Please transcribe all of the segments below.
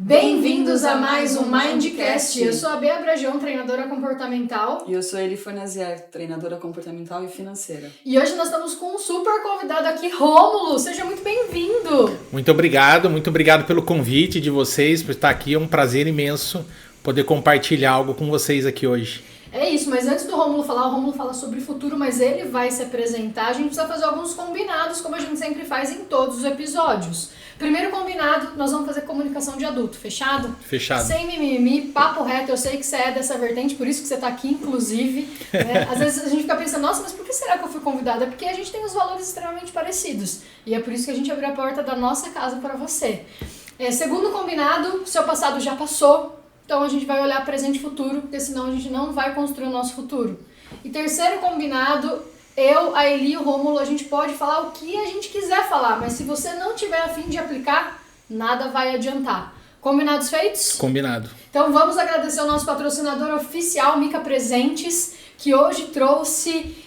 Bem-vindos a mais um Mindcast. Eu sou a Bea Brajão, treinadora comportamental. E eu sou a Eli Fornazier, treinadora comportamental e financeira. E hoje nós estamos com um super convidado aqui, Rômulo. Seja muito bem-vindo. Muito obrigado pelo convite de vocês, por estar aqui. É um prazer imenso poder compartilhar algo com vocês aqui hoje. É isso, mas antes do Rômulo falar, o Rômulo fala sobre o futuro, mas ele vai se apresentar. A gente precisa fazer alguns combinados, como a gente sempre faz em todos os episódios. Primeiro combinado, nós vamos fazer comunicação de adulto, fechado? Fechado. Sem mimimi, papo reto. Eu sei que você é dessa vertente, por isso que você está aqui, inclusive. Né? Às vezes a gente fica pensando, nossa, mas por que será que eu fui convidada? É porque a gente tem os valores extremamente parecidos. E é por isso que a gente abriu a porta da nossa casa para você. Segundo combinado, seu passado já passou. Então a gente vai olhar presente e futuro, porque senão a gente não vai construir o nosso futuro. E terceiro combinado, eu, a Eli e o Rômulo, a gente pode falar o que a gente quiser falar, mas se você não tiver a fim de aplicar, nada vai adiantar. Combinados feitos? Combinado. Então vamos agradecer ao nosso patrocinador oficial, Mica Presentes, que hoje trouxe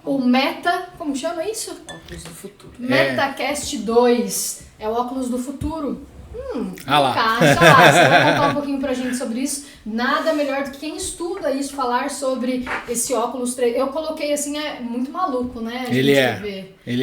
o Meta, como chama isso? Óculos do futuro. MetaCast 2, é o óculos do futuro. Lá. Encaixa lá, você vai contar um pouquinho pra gente sobre isso. Nada melhor do que quem estuda isso, falar sobre esse óculos 3. Eu coloquei assim, é muito maluco, né? Ele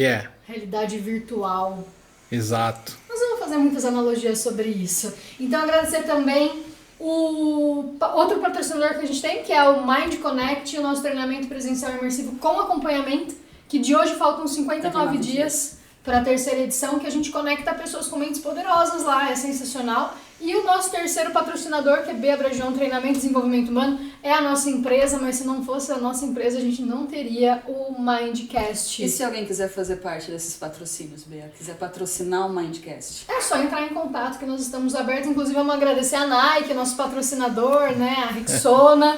é. Realidade virtual. Exato. Nós vamos fazer muitas analogias sobre isso. Então agradecer também o outro patrocinador que a gente tem, que é o Mind Connect, o nosso treinamento presencial imersivo com acompanhamento, que de hoje faltam 59 dias para a terceira edição, que a gente conecta pessoas com mentes poderosas lá, é sensacional. E o nosso terceiro patrocinador, que é Bea Brajão Treinamento e Desenvolvimento Humano, é a nossa empresa, mas se não fosse a nossa empresa, a gente não teria o Mindcast. E se alguém quiser fazer parte desses patrocínios, Bea, quiser patrocinar o Mindcast? É só entrar em contato que nós estamos abertos. Inclusive, vamos agradecer a Nike, nosso patrocinador, né? A Rexona.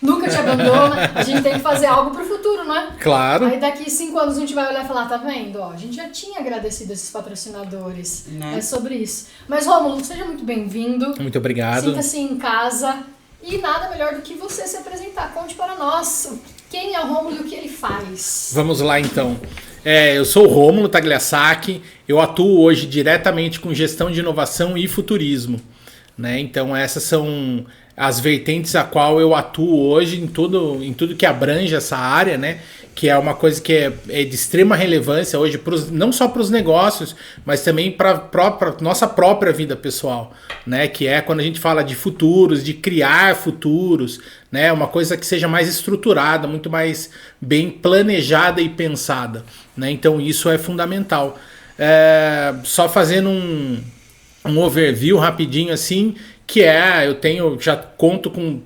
Nunca te abandona. A gente tem que fazer algo pro futuro, né? Claro. Aí daqui 5 anos a gente vai olhar e falar, tá vendo? Ó, a gente já tinha agradecido esses patrocinadores. É sobre isso. Mas, Rômulo, seja muito bem-vindo. Muito obrigado. Sinta-se em casa. E nada melhor do que você se apresentar. Conte para nós quem é o Rômulo e o que ele faz. Vamos lá, então. Eu sou o Rômulo Tagliasacchi. Eu atuo hoje diretamente com gestão de inovação e futurismo. Né? Então, essas são as vertentes a qual eu atuo hoje em tudo que abrange essa área, né? Que é uma coisa que é de extrema relevância hoje, não só para os negócios, mas também para a nossa própria vida pessoal, né? Que é quando a gente fala de futuros, de criar futuros, né? Uma coisa que seja mais estruturada, muito mais bem planejada e pensada, né? Então isso é fundamental. Só fazendo um overview rapidinho assim, que já conto com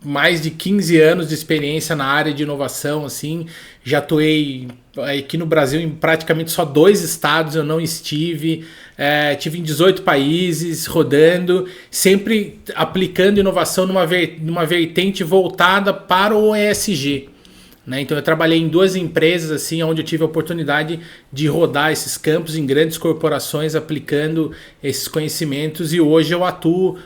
mais de 15 anos de experiência na área de inovação, assim, já atuei aqui no Brasil em praticamente só 2 estados, eu não estive, estive em 18 países, rodando, sempre aplicando inovação numa vertente voltada para o ESG. Né? Então eu trabalhei em 2 empresas assim, onde eu tive a oportunidade de rodar esses campos em grandes corporações aplicando esses conhecimentos, e hoje eu atuo,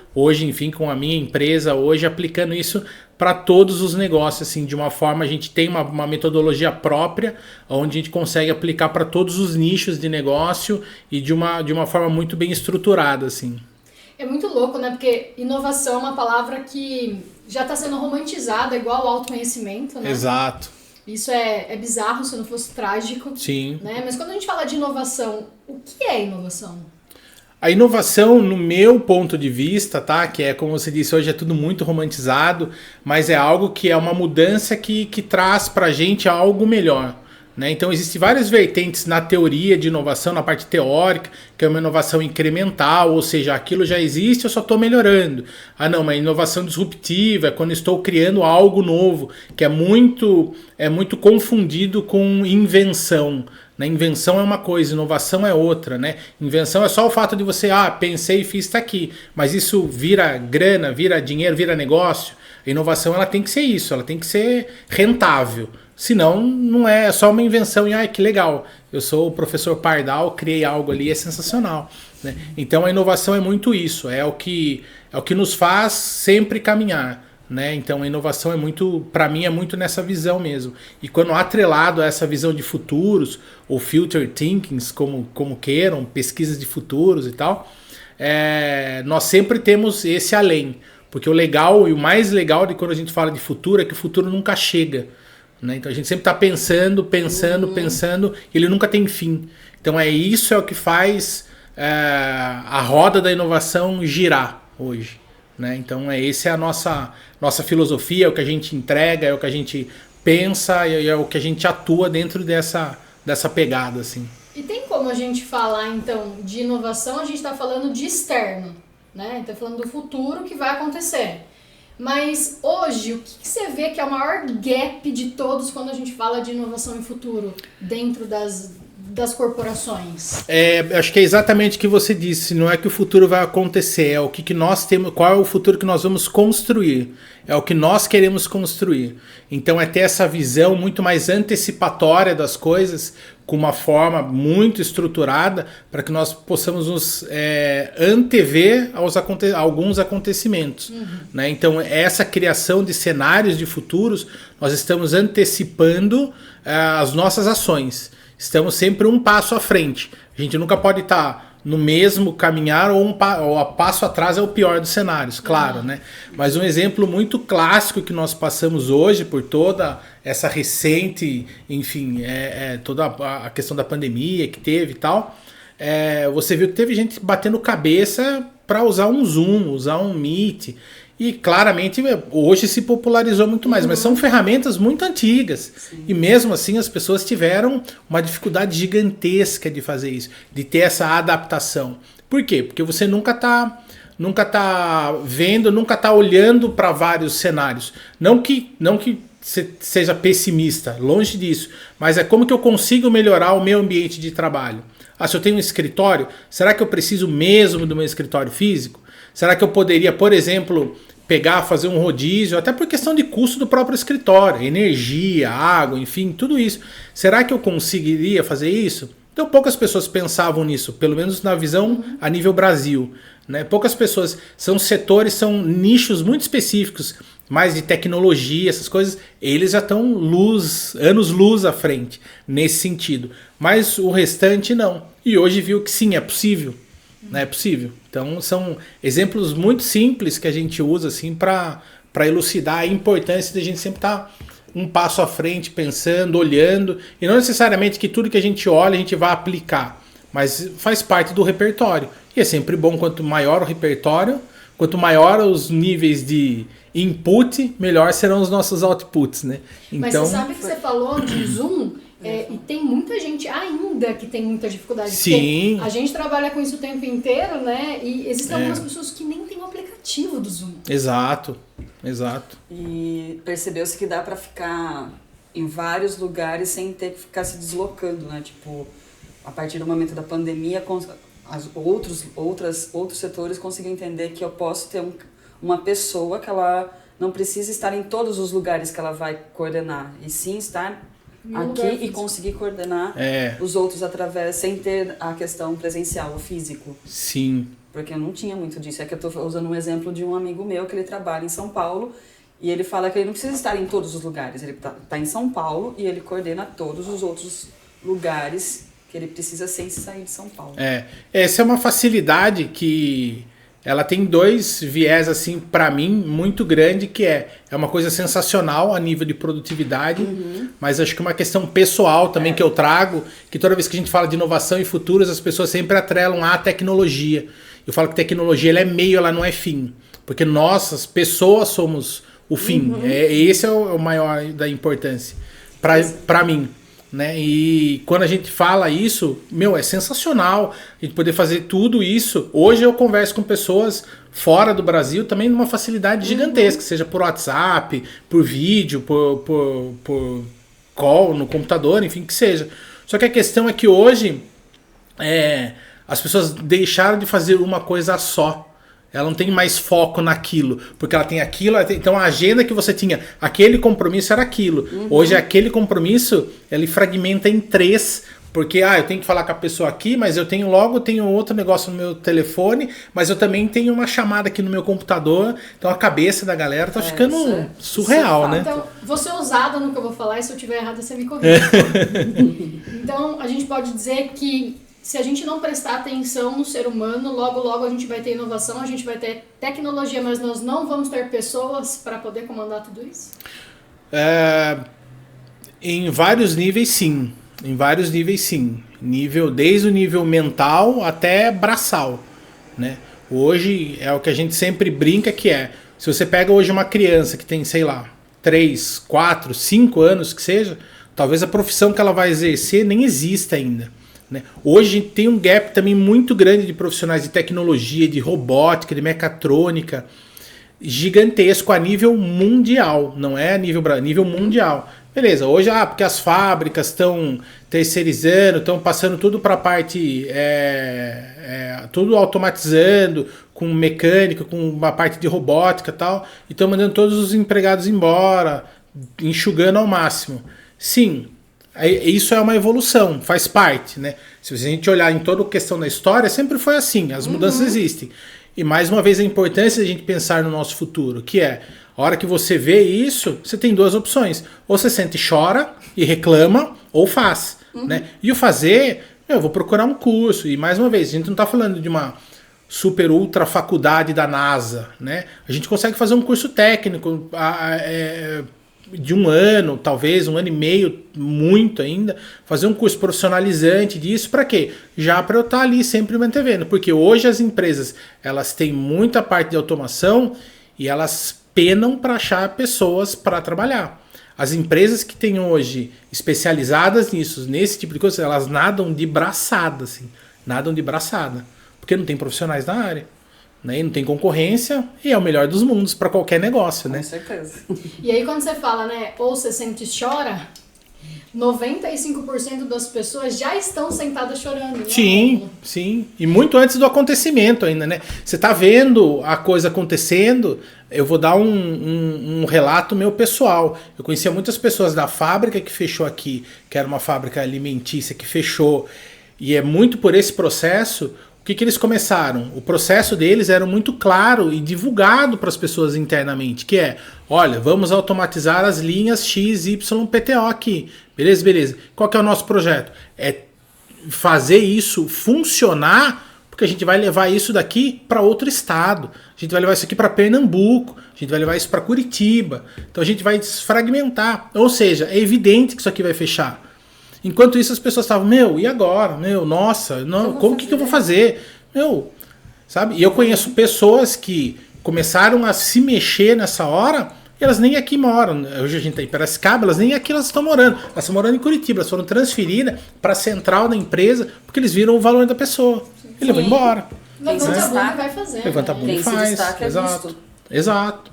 enfim, com a minha empresa, hoje aplicando isso para todos os negócios. Assim, de uma forma, a gente tem uma metodologia própria, onde a gente consegue aplicar para todos os nichos de negócio e de uma forma muito bem estruturada. Assim. É muito louco, né? Porque inovação é uma palavra que já está sendo romantizada, igual o autoconhecimento, né? Exato. Isso é bizarro, se não fosse trágico. Sim. Né? Mas quando a gente fala de inovação, o que é inovação? A inovação, no meu ponto de vista, tá? Que é, como você disse, hoje é tudo muito romantizado, mas é algo que é uma mudança que traz pra gente algo melhor. Né? Então existem várias vertentes na teoria de inovação, na parte teórica, que é uma inovação incremental, ou seja, aquilo já existe, eu só estou melhorando. Ah não, mas inovação disruptiva é quando estou criando algo novo, que é muito confundido com invenção. Né? Invenção é uma coisa, inovação é outra. Né? Invenção é só o fato de você, pensei e fiz, está aqui, mas isso vira grana, vira dinheiro, vira negócio. A inovação ela tem que ser isso, ela tem que ser rentável. Senão, não é só uma invenção e, que legal, eu sou o professor Pardal, criei algo ali, é sensacional. Né? Então, a inovação é muito isso, é o que nos faz sempre caminhar. Né? Então, a inovação para mim, é muito nessa visão mesmo. E quando atrelado a essa visão de futuros, ou future thinkings, como queiram, pesquisas de futuros e tal, nós sempre temos esse além. Porque o legal e o mais legal de quando a gente fala de futuro é que o futuro nunca chega. Né? Então a gente sempre está pensando, e ele nunca tem fim. Então isso é o que faz a roda da inovação girar hoje. Né? Então essa é a nossa filosofia, é o que a gente entrega, é o que a gente pensa e é o que a gente atua dentro dessa pegada. Assim. E tem como a gente falar, então, de inovação, a gente está falando de externo, né? Então, falando do futuro que vai acontecer. Mas hoje, o que você vê que é o maior gap de todos quando a gente fala de inovação e futuro dentro das corporações? Acho que é exatamente o que você disse. Não é que o futuro vai acontecer, é o que nós temos, qual é o futuro que nós vamos construir. É o que nós queremos construir. Então é ter essa visão muito mais antecipatória das coisas, com uma forma muito estruturada, para que nós possamos nos antever alguns acontecimentos. Né? Então essa criação de cenários de futuros, nós estamos antecipando as nossas ações. Estamos sempre um passo à frente. A gente nunca pode estar no mesmo caminhar ou a passo atrás é o pior dos cenários, claro, né? Mas um exemplo muito clássico que nós passamos hoje por toda essa recente, enfim, toda a questão da pandemia que teve e tal, você viu que teve gente batendo cabeça para usar um Zoom, usar um Meet. E claramente hoje se popularizou muito mais, mas são ferramentas muito antigas. Sim. E mesmo assim as pessoas tiveram uma dificuldade gigantesca de fazer isso, de ter essa adaptação. Por quê? Porque você nunca tá vendo, nunca tá olhando para vários cenários. Não que seja pessimista, longe disso, mas é como que eu consigo melhorar o meu ambiente de trabalho. Se eu tenho um escritório, será que eu preciso mesmo do meu escritório físico? Será que eu poderia, por exemplo, fazer um rodízio, até por questão de custo do próprio escritório, energia, água, enfim, tudo isso. Será que eu conseguiria fazer isso? Então poucas pessoas pensavam nisso, pelo menos na visão a nível Brasil. Né? Poucas pessoas, são são nichos muito específicos, mais de tecnologia, essas coisas, eles já estão anos-luz à frente, nesse sentido. Mas o restante não. E hoje viu que sim, é possível. É possível. Então são exemplos muito simples que a gente usa assim, para elucidar a importância de a gente sempre estar um passo à frente, pensando, olhando, e não necessariamente que tudo que a gente olha a gente vai aplicar, mas faz parte do repertório. E é sempre bom, quanto maior o repertório, quanto maior os níveis de input, melhor serão os nossos outputs, né? Então, mas você sabe que você falou de Zoom, e tem muita gente ainda que tem muita dificuldade. Sim. A gente trabalha com isso o tempo inteiro, né? E existem algumas pessoas que nem têm o aplicativo do Zoom. Exato. E percebeu-se que dá para ficar em vários lugares sem ter que ficar se deslocando, né? Tipo, a partir do momento da pandemia, outros setores conseguiram entender que eu posso ter uma pessoa que ela não precisa estar em todos os lugares que ela vai coordenar, e sim estar aqui e conseguir coordenar os outros sem ter a questão presencial, o físico. Sim. Porque eu não tinha muito disso. É que eu estou usando um exemplo de um amigo meu que ele trabalha em São Paulo e ele fala que ele não precisa estar em todos os lugares. Ele tá em São Paulo e ele coordena todos os outros lugares que ele precisa sem sair de São Paulo. Essa é uma facilidade que ela tem dois viés, assim, para mim, muito grande, que é uma coisa sensacional a nível de produtividade, mas acho que uma questão pessoal também que eu trago, que toda vez que a gente fala de inovação e futuros, as pessoas sempre atrelam à tecnologia. Eu falo que tecnologia ela é meio, ela não é fim, porque nós, as pessoas, somos o fim. Esse é o maior da importância, para mim. Né? E quando a gente fala isso, é sensacional a gente poder fazer tudo isso. Hoje eu converso com pessoas fora do Brasil também numa facilidade gigantesca, seja por WhatsApp, por vídeo, por call no computador, enfim, que seja. Só que a questão é que hoje as pessoas deixaram de fazer uma coisa só. Ela não tem mais foco naquilo, porque ela tem aquilo, então a agenda que você tinha, aquele compromisso era aquilo. Hoje aquele compromisso, ele fragmenta em 3, porque eu tenho que falar com a pessoa aqui, mas eu tenho outro negócio no meu telefone, mas eu também tenho uma chamada aqui no meu computador, então a cabeça da galera tá ficando surreal, né? Então, vou ser ousada no que eu vou falar, e se eu estiver errado você me corrige. Então, a gente pode dizer que se a gente não prestar atenção no ser humano, logo a gente vai ter inovação, a gente vai ter tecnologia, mas nós não vamos ter pessoas para poder comandar tudo isso? Em vários níveis, sim. Desde o nível mental até braçal, né? Hoje é o que a gente sempre brinca que se você pega hoje uma criança que tem, sei lá, 3, 4, 5 anos que seja, talvez a profissão que ela vai exercer nem exista ainda, né? Hoje a gente tem um gap também muito grande de profissionais de tecnologia, de robótica, de mecatrônica, gigantesco a nível mundial, não é a nível mundial. Beleza, hoje porque as fábricas estão terceirizando, estão passando tudo para a parte, tudo automatizando, com mecânica, com uma parte de robótica e tal, e estão mandando todos os empregados embora, enxugando ao máximo. Sim, isso é uma evolução, faz parte, né? Se a gente olhar em toda a questão da história, sempre foi assim, as mudanças existem. E mais uma vez a importância de a gente pensar no nosso futuro, que a hora que você vê isso, você tem duas opções. Ou você sente e chora e reclama, ou faz. Né? E o fazer, eu vou procurar um curso. E mais uma vez, a gente não está falando de uma super ultra faculdade da NASA. Né? A gente consegue fazer um curso técnico de 1 ano, talvez 1 ano e meio, muito ainda, fazer um curso profissionalizante disso, para quê? Já para eu estar ali sempre mantendo, porque hoje as empresas, elas têm muita parte de automação e elas penam para achar pessoas para trabalhar. As empresas que têm hoje especializadas nisso, nesse tipo de coisa, elas nadam de braçada, assim, porque não tem profissionais na área. Né? E não tem concorrência e é o melhor dos mundos para qualquer negócio, né? Com certeza. E aí quando você fala, né, ou você sente e chora, 95% das pessoas já estão sentadas chorando. Né? Sim. E muito antes do acontecimento ainda, né? Você tá vendo a coisa acontecendo. Eu vou dar um relato meu pessoal. Eu conhecia muitas pessoas da fábrica que fechou aqui, que era uma fábrica alimentícia que fechou. E é muito por esse processo. O que eles começaram? O processo deles era muito claro e divulgado para as pessoas internamente, que olha, vamos automatizar as linhas X, Y, PTO aqui. Beleza. Qual que é o nosso projeto? É fazer isso funcionar, porque a gente vai levar isso daqui para outro estado. A gente vai levar isso aqui para Pernambuco, a gente vai levar isso para Curitiba. Então a gente vai desfragmentar. Ou seja, é evidente que isso aqui vai fechar. Enquanto isso as pessoas estavam, e agora? Nossa, como que eu vou fazer? Sabe? E eu conheço pessoas que começaram a se mexer nessa hora e elas nem aqui moram. Hoje a gente está em Piracicaba, elas nem aqui elas estão morando. Elas estão morando em Curitiba, elas foram transferidas para a central da empresa porque eles viram o valor da pessoa. Ele vai embora. Levanta a bunda e vai fazer. Levanta a bunda e faz. Exato.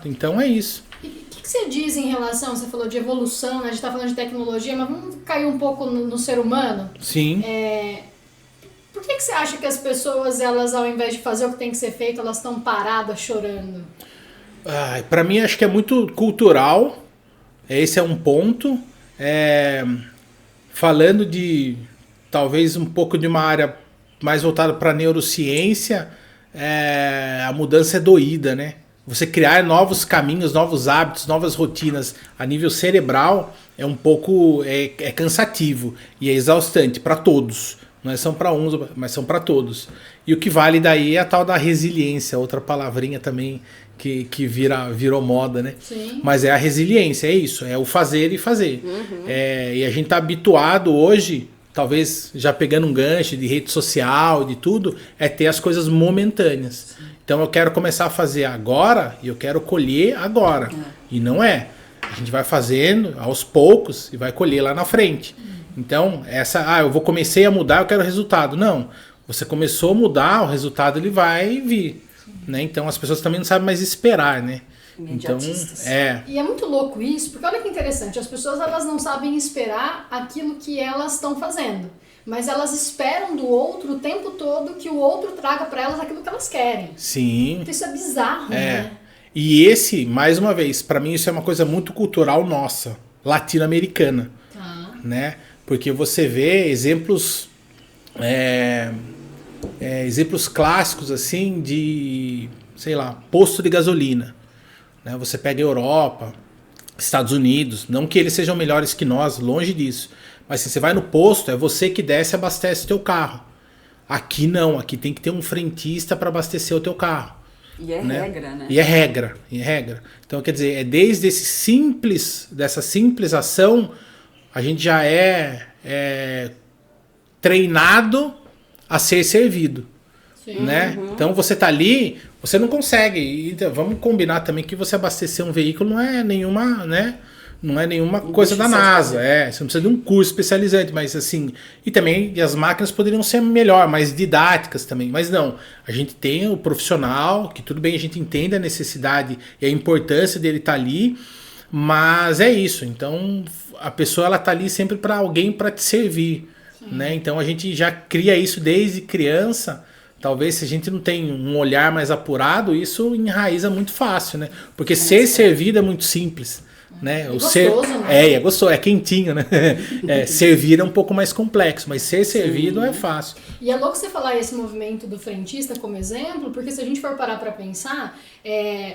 Então é isso. O que você diz em relação, você falou de evolução, né? A gente está falando de tecnologia, mas vamos cair um pouco no ser humano? Sim. Por que você acha que as pessoas, elas ao invés de fazer o que tem que ser feito, elas estão paradas chorando? Para mim acho que é muito cultural, esse é um ponto. Falando de talvez um pouco de uma área mais voltada para neurociência, a mudança é doída, né? Você criar novos caminhos, novos hábitos, novas rotinas a nível cerebral é um pouco cansativo e é exaustante para todos. Não é só para uns, mas são para todos. E o que vale daí é a tal da resiliência, outra palavrinha também que virou moda, né? Sim. Mas é a resiliência, é isso, é o fazer e fazer. E a gente tá habituado hoje, talvez já pegando um gancho de rede social, de tudo, ter as coisas momentâneas. Sim. Então eu quero começar a fazer agora e eu quero colher agora. E não é. A gente vai fazendo aos poucos e vai colher lá na frente. Então, eu comecei a mudar, eu quero resultado. Não, você começou a mudar, o resultado ele vai vir. Né? Então as pessoas também não sabem mais esperar, né? Então, E é muito louco isso, porque olha que interessante, as pessoas elas não sabem esperar aquilo que elas estão fazendo. Mas elas esperam do outro o tempo todo que o outro traga para elas aquilo que elas querem. Sim. Então isso é bizarro, né? E esse, mais uma vez, para mim isso é uma coisa muito cultural nossa, latino-americana. Né? Porque você vê exemplos exemplos clássicos assim de, sei lá, posto de gasolina. Né? Você pega a Europa, Estados Unidos, não que eles sejam melhores que nós, longe disso. Mas se você vai no posto, é você que desce e abastece o teu carro. Aqui não, aqui tem que ter um frentista para abastecer o teu carro. E é regra, né? E é regra. Então, quer dizer, desde dessa simples ação, a gente já é treinado a ser servido. Sim, né? Então você tá ali, você não consegue. Então, vamos combinar também que você abastecer um veículo não é nenhuma, né? Não é nenhuma coisa da NASA. Você não precisa de um curso especializante, mas assim. E também as máquinas poderiam ser melhor, mais didáticas também. Mas não. A gente tem o profissional, que tudo bem, a gente entende a necessidade e a importância dele estar ali. Mas é isso. Então a pessoa ela tá ali sempre para alguém para te servir. Né? Então a gente já cria isso desde criança. Talvez se a gente não tem um olhar mais apurado, isso enraiza muito fácil, né? Porque ser servido é muito simples. Né? É gostoso, né? É gostoso, é quentinho, né? Servir é um pouco mais complexo, mas ser servido é fácil. E é louco você falar esse movimento do frentista como exemplo, porque se a gente for parar para pensar,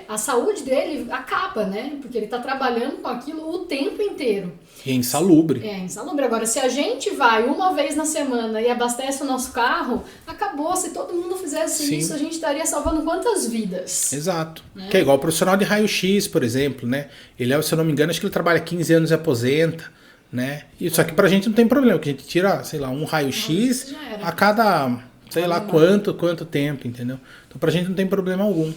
a saúde dele acaba, né? Porque ele tá trabalhando com aquilo o tempo inteiro. E é insalubre. É insalubre. Agora, se a gente vai uma vez na semana e abastece o nosso carro, acabou. Se todo mundo fizesse isso, a gente estaria salvando quantas vidas? Exato. Né? Que é igual o profissional de raio-x, por exemplo, né? Ele, se eu não me engano, acho que ele trabalha 15 anos e aposenta, né? E só que pra gente não tem problema, que a gente tira, sei lá, um raio-x a cada, sei lá, quanto tempo, entendeu? Então pra gente não tem problema algum.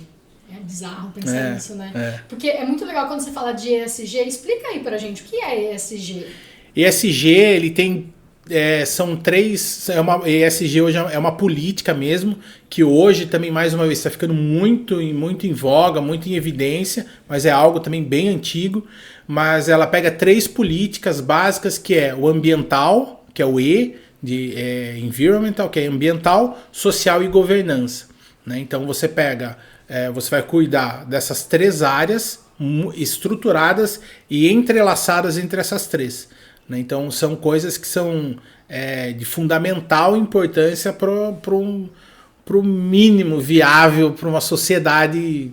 É bizarro pensar nisso, né? Porque é muito legal quando você fala de ESG. Explica aí pra gente, o que é ESG? ESG, ele tem... são três... ESG hoje é uma política mesmo, que hoje também, mais uma vez, está ficando muito em voga, muito em evidência, mas é algo também bem antigo. Mas ela pega três políticas básicas, que é o ambiental, que é o E, de environmental, que é ambiental, social e governança. Né? Então você pega... você vai cuidar dessas três áreas estruturadas e entrelaçadas entre essas três. Né? Então são coisas que são de fundamental importância para o mínimo viável para uma sociedade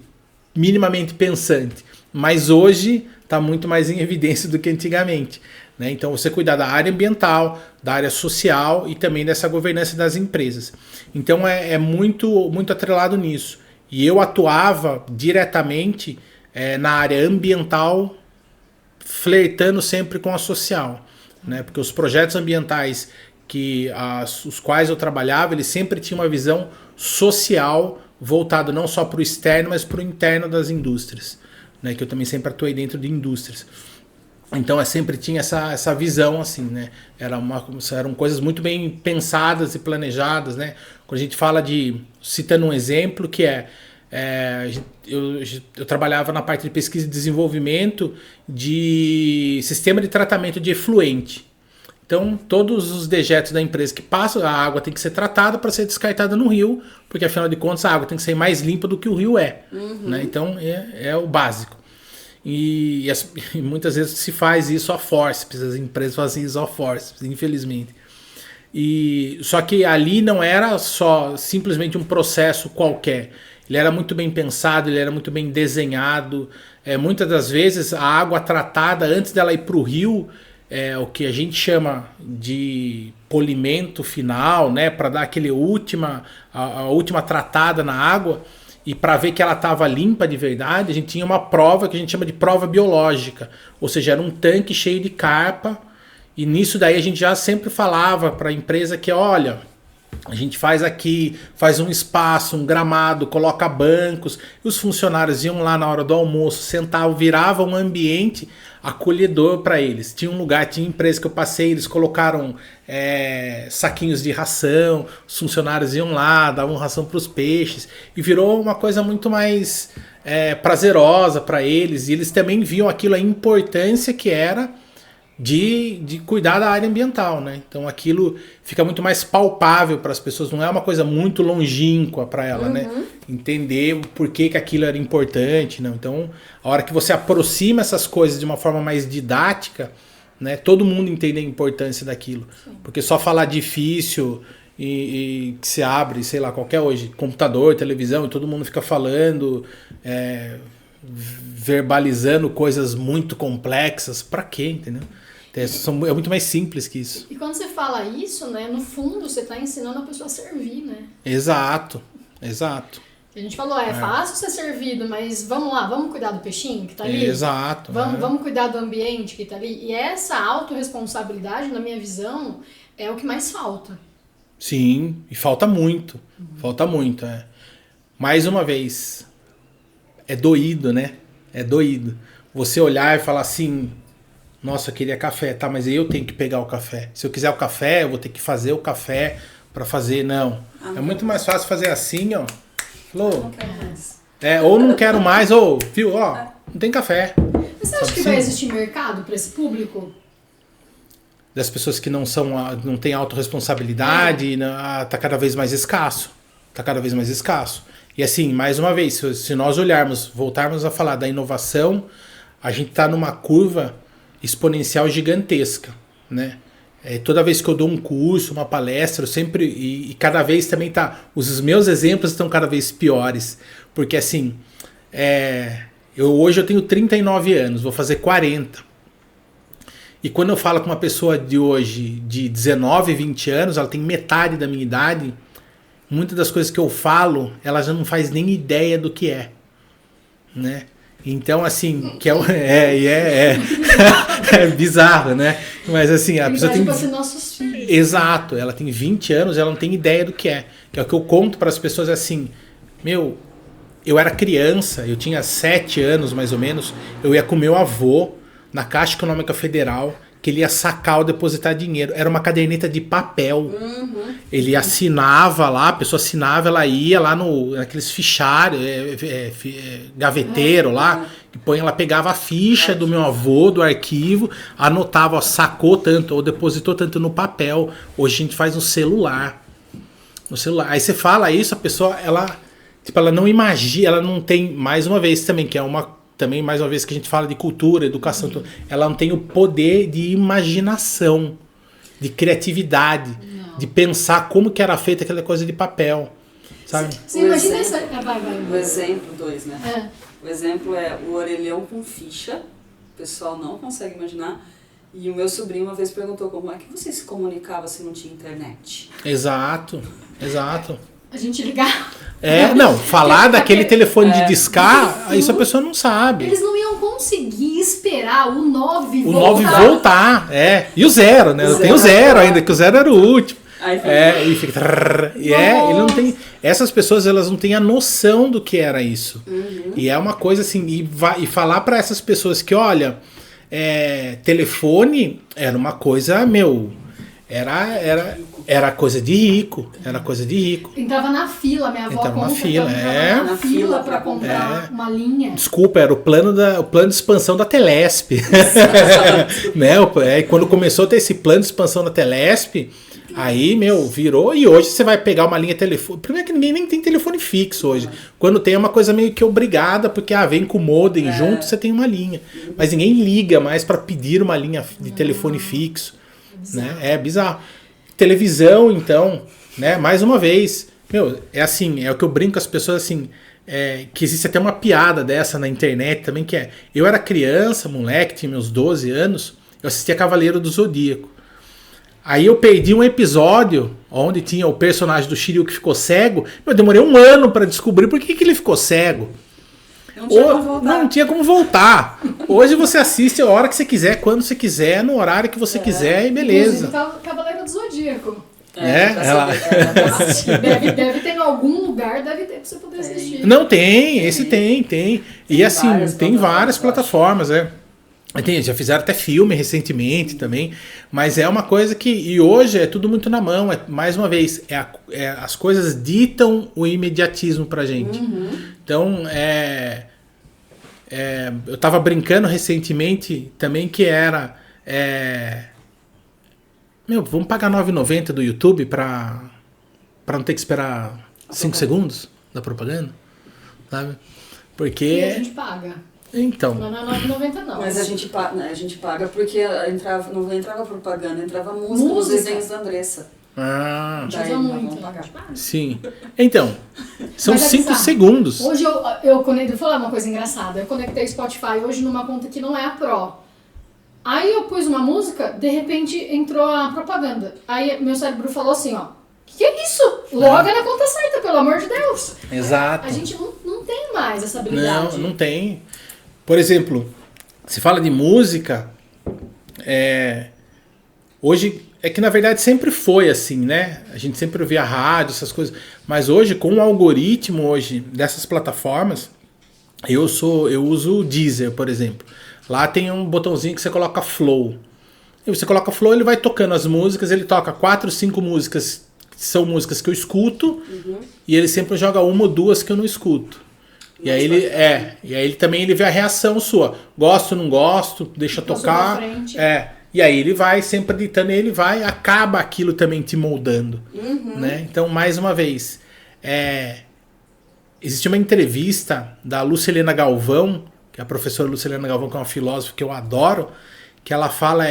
minimamente pensante. Mas hoje está muito mais em evidência do que antigamente. Né? Então você cuidar da área ambiental, da área social e também dessa governança das empresas. Então é muito atrelado nisso. E eu atuava diretamente na área ambiental, flertando sempre com a social. Né? Porque os projetos ambientais os quais eu trabalhava, eles sempre tinham uma visão social voltado não só para o externo, mas para o interno das indústrias. Né? Que eu também sempre atuei dentro de indústrias. Então eu sempre tinha essa visão assim, né? Eram coisas muito bem pensadas e planejadas, né? Quando a gente fala citando um exemplo que eu trabalhava na parte de pesquisa e desenvolvimento de sistema de tratamento de efluente. Então todos os dejetos da empresa que passam, a água tem que ser tratada para ser descartada no rio, porque afinal de contas a água tem que ser mais limpa do que o rio é. Né? Então é o básico. E muitas vezes se faz isso a forceps, as empresas fazem isso a forceps, infelizmente. Só que ali não era só simplesmente um processo qualquer. Ele era muito bem pensado, ele era muito bem desenhado. Muitas das vezes a água tratada antes dela ir para o rio, o que a gente chama de polimento final, né, para dar a última tratada na água. E para ver que ela estava limpa de verdade, a gente tinha uma prova que a gente chama de prova biológica. Ou seja, era um tanque cheio de carpa. E nisso daí a gente já sempre falava para a empresa que, olha, a gente faz um espaço, um gramado, coloca bancos. E os funcionários iam lá na hora do almoço, sentavam, viravam um ambiente acolhedor para eles. Tinha um lugar, tinha empresa que eu passei, eles colocaram saquinhos de ração, os funcionários iam lá, davam ração para os peixes, e virou uma coisa muito mais prazerosa para eles, e eles também viam aquilo, a importância que era de cuidar da área ambiental, né? Então aquilo fica muito mais palpável para as pessoas, não é uma coisa muito longínqua para ela, né? Entender o porquê que aquilo era importante, não? Então a hora que você aproxima essas coisas de uma forma mais didática, né? Todo mundo entende a importância daquilo. Sim. Porque só falar difícil e que se abre, sei lá, qualquer hoje, computador, televisão, e todo mundo fica falando, verbalizando coisas muito complexas, para quê, entendeu? É muito mais simples que isso. E quando você fala isso, né, no fundo você está ensinando a pessoa a servir, né? Exato. A gente falou, é fácil ser servido, mas vamos lá, vamos cuidar do peixinho que tá ali? Exato. Vamos cuidar do ambiente que tá ali? E essa autorresponsabilidade, na minha visão, é o que mais falta. Sim, e falta muito. Falta muito, Mais uma vez, é doído, né? É doído. Você olhar e falar assim... Nossa, eu queria café, tá, mas eu tenho que pegar o café. Se eu quiser o café, eu vou ter que fazer o café para fazer. Não. É muito mais fácil fazer assim, ó. Falou. Não quero mais. Ou não quero mais, ou, viu, ó, não tem café. Mas você acha que vai existir mercado para esse público? Das pessoas que não têm autorresponsabilidade, tá cada vez mais escasso. Tá cada vez mais escasso. E assim, mais uma vez, se nós voltarmos a falar da inovação, a gente tá numa curva exponencial gigantesca, né? Toda vez que eu dou um curso, uma palestra, eu sempre... E cada vez também os meus exemplos estão cada vez piores. Porque assim... Hoje eu tenho 39 anos, vou fazer 40. E quando eu falo com uma pessoa de hoje, de 19, 20 anos, ela tem metade da minha idade, muitas das coisas que eu falo, ela já não faz nem ideia do que é. Né? Então, assim, que é bizarro, né? Mas assim, a pessoa tem... nossos filhos. Exato, ela tem 20 anos, ela não tem ideia do que é. Que é o que eu conto para as pessoas assim, eu era criança, eu tinha 7 anos mais ou menos, eu ia com meu avô na Caixa Econômica Federal, que ele ia sacar ou depositar dinheiro. Era uma caderneta de papel. Ele assinava lá, a pessoa assinava, ela ia lá naqueles fichários, gaveteiro lá, ela pegava a ficha do meu avô, do arquivo, anotava, ó, sacou tanto, ou depositou tanto no papel. Hoje a gente faz no celular. Aí você fala isso, a pessoa, ela não imagina, ela não tem, mais uma vez também, que é também mais uma vez que a gente fala de cultura, educação, ela não tem o poder de imaginação, de criatividade, de pensar como que era feita aquela coisa de papel, sabe? Você imagina essa... O exemplo 2, né? O exemplo é o orelhão com ficha, o pessoal não consegue imaginar, e o meu sobrinho uma vez perguntou como é que você se comunicava se não tinha internet? Exato. A gente ligava. Falar daquele telefone de discar, isso a pessoa não sabe. Eles não iam conseguir esperar o 9 voltar. O 9 voltar, E o 0, né? Eu tenho o 0 ainda, que o 0 era o último. E fica... ele não tem... Essas pessoas, elas não têm a noção do que era isso. E é uma coisa assim, e falar para essas pessoas que, olha, telefone era uma coisa, era coisa de rico. Entrava na fila, minha avó entrava na fila pra comprar uma linha. Desculpa, era o plano de expansão da Telesp. Né? Quando começou a ter esse plano de expansão da Telesp, aí, virou, e hoje você vai pegar uma linha telefone. Primeiro que ninguém nem tem telefone fixo hoje. Quando tem, é uma coisa meio que obrigada, porque vem com o modem junto, você tem uma linha. Mas ninguém liga mais para pedir uma linha de telefone fixo. Né? É bizarro. Televisão, então, né? Mais uma vez, é assim, é o que eu brinco com as pessoas assim, que existe até uma piada dessa na internet também, que eu era criança, moleque, tinha meus 12 anos, eu assistia Cavaleiro do Zodíaco. Aí eu perdi um episódio onde tinha o personagem do Shiryu que ficou cego, eu demorei 1 ano para descobrir por que ele ficou cego. Não tinha como voltar. Hoje você assiste a hora que você quiser, quando você quiser, no horário que você quiser e beleza. Cavaleiro do Zodíaco. Deve ter em algum lugar, deve ter pra você poder assistir. Não, esse tem. E assim, tem várias plataformas, já fizeram até filme recentemente também, mas é uma coisa que... E hoje é tudo muito na mão, mais uma vez, as coisas ditam o imediatismo pra gente. Então, eu tava brincando recentemente também que era... vamos pagar R$ 9,90 do YouTube pra não ter que esperar 5 segundos da propaganda, sabe? Porque... E a gente paga. Então. Não é R$9,90 não. Mas a gente paga porque não entrava propaganda, entrava música nos desenhos da Andressa. Daí muito. Sim. Então, são 5 segundos. Hoje eu conectei, vou falar uma coisa engraçada. Eu conectei Spotify hoje numa conta que não é a Pro. Aí eu pus uma música, de repente entrou a propaganda. Aí meu cérebro falou assim, ó, que é isso? Loga na conta certa, pelo amor de Deus. Exato. A gente não tem mais essa habilidade. Não tem. Por exemplo, se fala de música, hoje, é que na verdade sempre foi assim, né? A gente sempre ouvia rádio, essas coisas. Mas hoje, com o algoritmo hoje dessas plataformas, eu uso o Deezer, por exemplo. Lá tem um botãozinho que você coloca Flow. E você coloca Flow, ele vai tocando as músicas, ele toca 4, 5 músicas, que são músicas que eu escuto, e ele sempre joga uma ou duas que eu não escuto. E aí ele também ele vê a reação sua. Gosto, não gosto, deixa tocar. E aí ele vai sempre ditando, ele vai, acaba aquilo também te moldando. Né? Então, mais uma vez, existe uma entrevista da Lucilena Galvão, que é a professora Lucilena Galvão, que é uma filósofa que eu adoro, que ela fala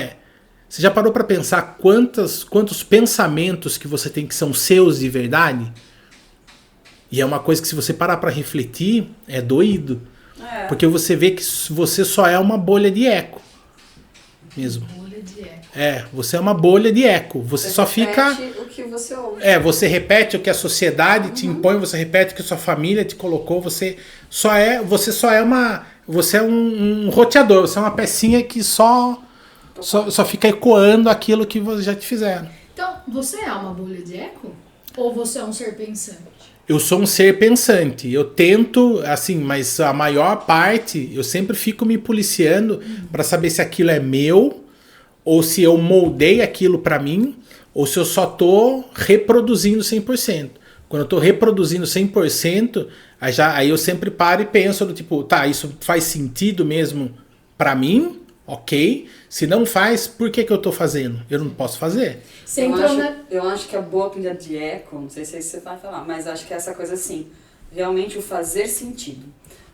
você já parou para pensar quantos pensamentos que você tem que são seus de verdade? E é uma coisa que se você parar para refletir, é doído. Porque você vê que você só é uma bolha de eco. Mesmo. Bolha de eco. Você é uma bolha de eco. Você só fica... o que você ouve. Você repete o que a sociedade te impõe, você repete o que a sua família te colocou, você é um roteador, você é uma pecinha que só fica ecoando aquilo que já te fizeram. Então, você é uma bolha de eco? Ou você é um ser pensante? Eu sou um ser pensante. Eu tento, assim, mas a maior parte, eu sempre fico me policiando para saber se aquilo é meu, ou se eu moldei aquilo para mim, ou se eu só tô reproduzindo 100%. Quando eu tô reproduzindo 100%, aí eu sempre paro e penso do tipo, tá, isso faz sentido mesmo para mim? Ok. Se não faz, por que eu tô fazendo? Eu não posso fazer. Eu acho que a boa pilha de eco, não sei se você vai falar, mas acho que é essa coisa assim, realmente o fazer sentido.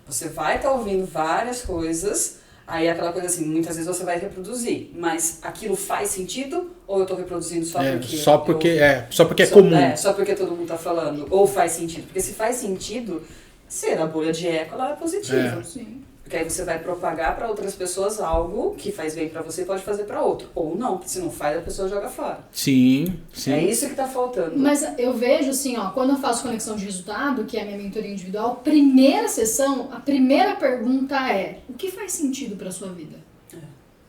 Você vai estar ouvindo várias coisas, aí aquela coisa assim, muitas vezes você vai reproduzir, mas aquilo faz sentido ou eu tô reproduzindo só porque... Só porque é comum. Só porque todo mundo tá falando, ou faz sentido. Porque se faz sentido, ser a bolha de eco, ela é positiva. Sim. Porque aí você vai propagar para outras pessoas algo que faz bem para você e pode fazer para outro. Ou não, porque se não faz, a pessoa joga fora. Sim. É isso que tá faltando. Mas eu vejo assim, quando eu faço conexão de resultado, que é a minha mentoria individual, primeira sessão, a primeira pergunta é: o que faz sentido para sua vida?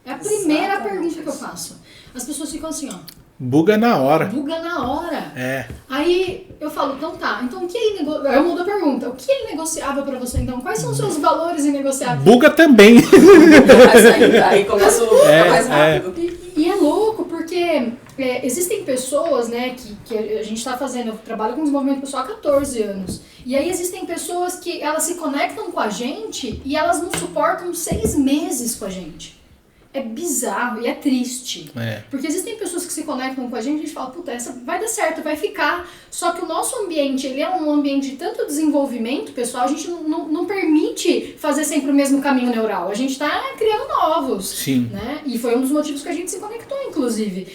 É a primeira pergunta que eu faço. As pessoas ficam assim, buga na hora. Aí eu falo, então tá, então o que é inegociável? Eu mudo a pergunta, o que é inegociável pra você então? Quais são os seus valores inegociáveis? Buga também. Aí começa a mais rápido. E é louco, porque existem pessoas, né, que a gente tá fazendo, eu trabalho com desenvolvimento pessoal há 14 anos. E aí existem pessoas que elas se conectam com a gente e elas não suportam 6 meses com a gente. É bizarro e é triste. Porque existem pessoas que se conectam com a gente fala, puta, essa vai dar certo, vai ficar. Só que o nosso ambiente, ele é um ambiente de tanto desenvolvimento pessoal, a gente não permite fazer sempre o mesmo caminho neural. A gente tá criando novos. Sim. Né? E foi um dos motivos que a gente se conectou, inclusive.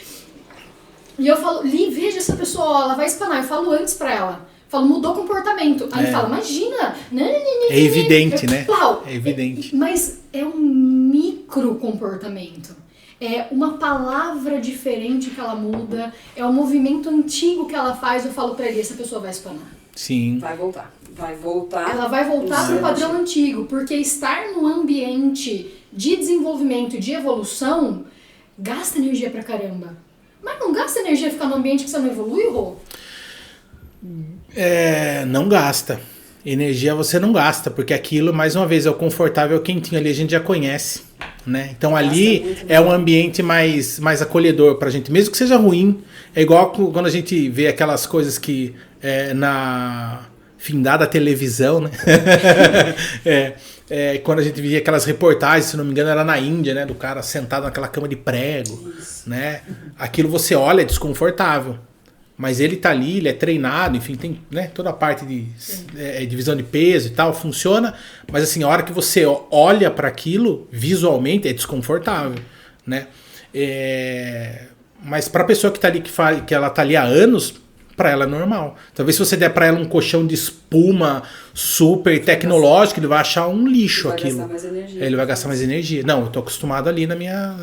E eu falo, Li, veja essa pessoa, ela vai espanar. Eu falo antes pra ela. Falo, mudou comportamento. Aí ele fala, imagina. É evidente, né? É evidente. Mas é um micro comportamento. É uma palavra diferente que ela muda. É um movimento antigo que ela faz. Eu falo pra ele, essa pessoa vai espanar. Sim. Vai voltar. Ela vai voltar pro padrão antigo. Porque estar num ambiente de desenvolvimento e de evolução gasta energia pra caramba. Mas não gasta energia ficar num ambiente que você não evolui, Rô? Não gasta. Energia você não gasta, porque aquilo, mais uma vez, é o confortável quentinho ali, a gente já conhece, né? Então ali é um ambiente mais acolhedor pra gente, mesmo que seja ruim. É igual quando a gente vê aquelas coisas que na findada televisão, né? Quando a gente via aquelas reportagens, se não me engano, era na Índia, né? Do cara sentado naquela cama de prego, né? Aquilo você olha, é desconfortável. Mas ele tá ali, ele é treinado, enfim, tem, né, toda a parte de divisão de peso e tal, funciona. Mas assim, a hora que você olha para aquilo, visualmente, é desconfortável, né? Mas para a pessoa que tá ali, que ela tá ali há anos, para ela é normal. Talvez se você der para ela um colchão de espuma super tecnológico, ele vai achar um lixo aquilo. Ele vai gastar mais energia. Não, eu tô acostumado ali no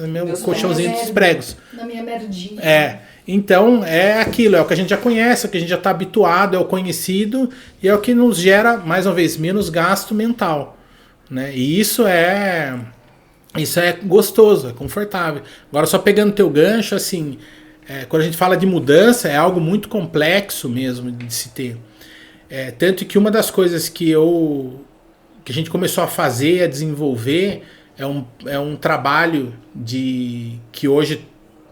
meu colchãozinho dos pregos. Na minha merdinha. Então é aquilo, é o que a gente já conhece, é o que a gente já está habituado, é o conhecido e é o que nos gera, mais uma vez, menos gasto mental, né? E isso é gostoso, é confortável. Agora, só pegando teu gancho, assim, quando a gente fala de mudança, é algo muito complexo mesmo de se ter. Tanto que uma das coisas que a gente começou a fazer, a desenvolver, é um trabalho que hoje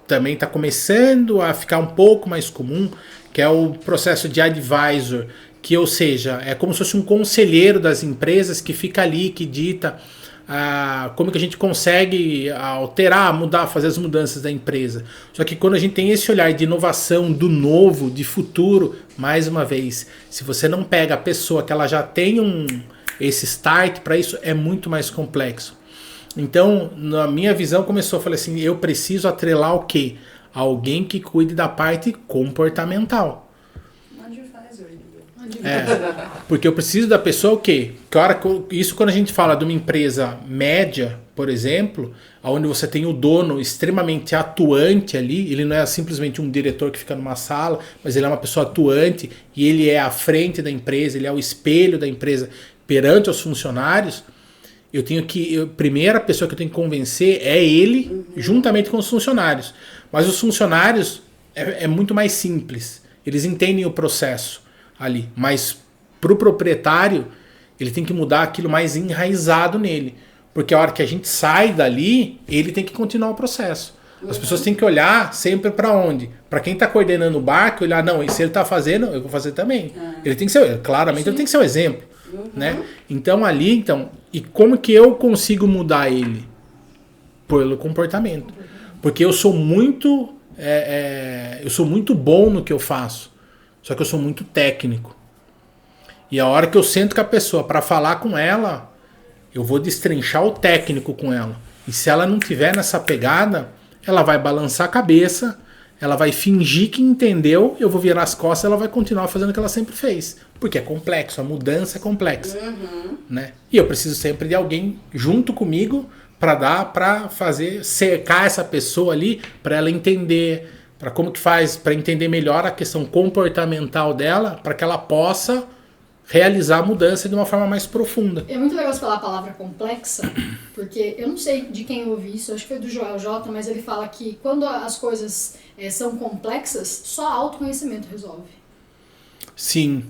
também está começando a ficar um pouco mais comum, que é o processo de advisor, que, ou seja, é como se fosse um conselheiro das empresas que fica ali, que dita como que a gente consegue alterar, mudar, fazer as mudanças da empresa. Só que quando a gente tem esse olhar de inovação, do novo, de futuro, mais uma vez, se você não pega a pessoa que ela já tem esse start para isso, é muito mais complexo. Então, na minha visão, começou a falar assim, eu preciso atrelar o quê? Alguém que cuide da parte comportamental. Porque eu preciso da pessoa o quê? Isso quando a gente fala de uma empresa média, por exemplo, onde você tem o dono extremamente atuante ali, ele não é simplesmente um diretor que fica numa sala, mas ele é uma pessoa atuante e ele é a frente da empresa, ele é o espelho da empresa perante os funcionários. A primeira pessoa que eu tenho que convencer é ele, juntamente com os funcionários. Mas os funcionários é muito mais simples. Eles entendem o processo ali. Mas para o proprietário, ele tem que mudar aquilo mais enraizado nele. Porque a hora que a gente sai dali, ele tem que continuar o processo. As pessoas têm que olhar sempre para onde? Para quem está coordenando o barco, olhar, não, e se ele está fazendo, eu vou fazer também. Ele tem que ser, claramente, ele tem que ser um exemplo. Né? Então ali, e como que eu consigo mudar ele? Pelo comportamento. Porque eu sou muito bom no que eu faço, só que eu sou muito técnico. E a hora que eu sento com a pessoa para falar com ela, eu vou destrinchar o técnico com ela. E se ela não tiver nessa pegada, ela vai balançar a cabeça, ela vai fingir que entendeu, eu vou virar as costas e ela vai continuar fazendo o que ela sempre fez. Porque é complexo, a mudança é complexa. Né? E eu preciso sempre de alguém junto comigo para cercar essa pessoa ali, para ela entender, para como que faz, para entender melhor a questão comportamental dela, para que ela possa realizar a mudança de uma forma mais profunda. É muito legal você falar a palavra complexa, porque eu não sei de quem eu ouvi isso, acho que foi do Joel J, mas ele fala que quando as coisas são complexas, só autoconhecimento resolve. Sim.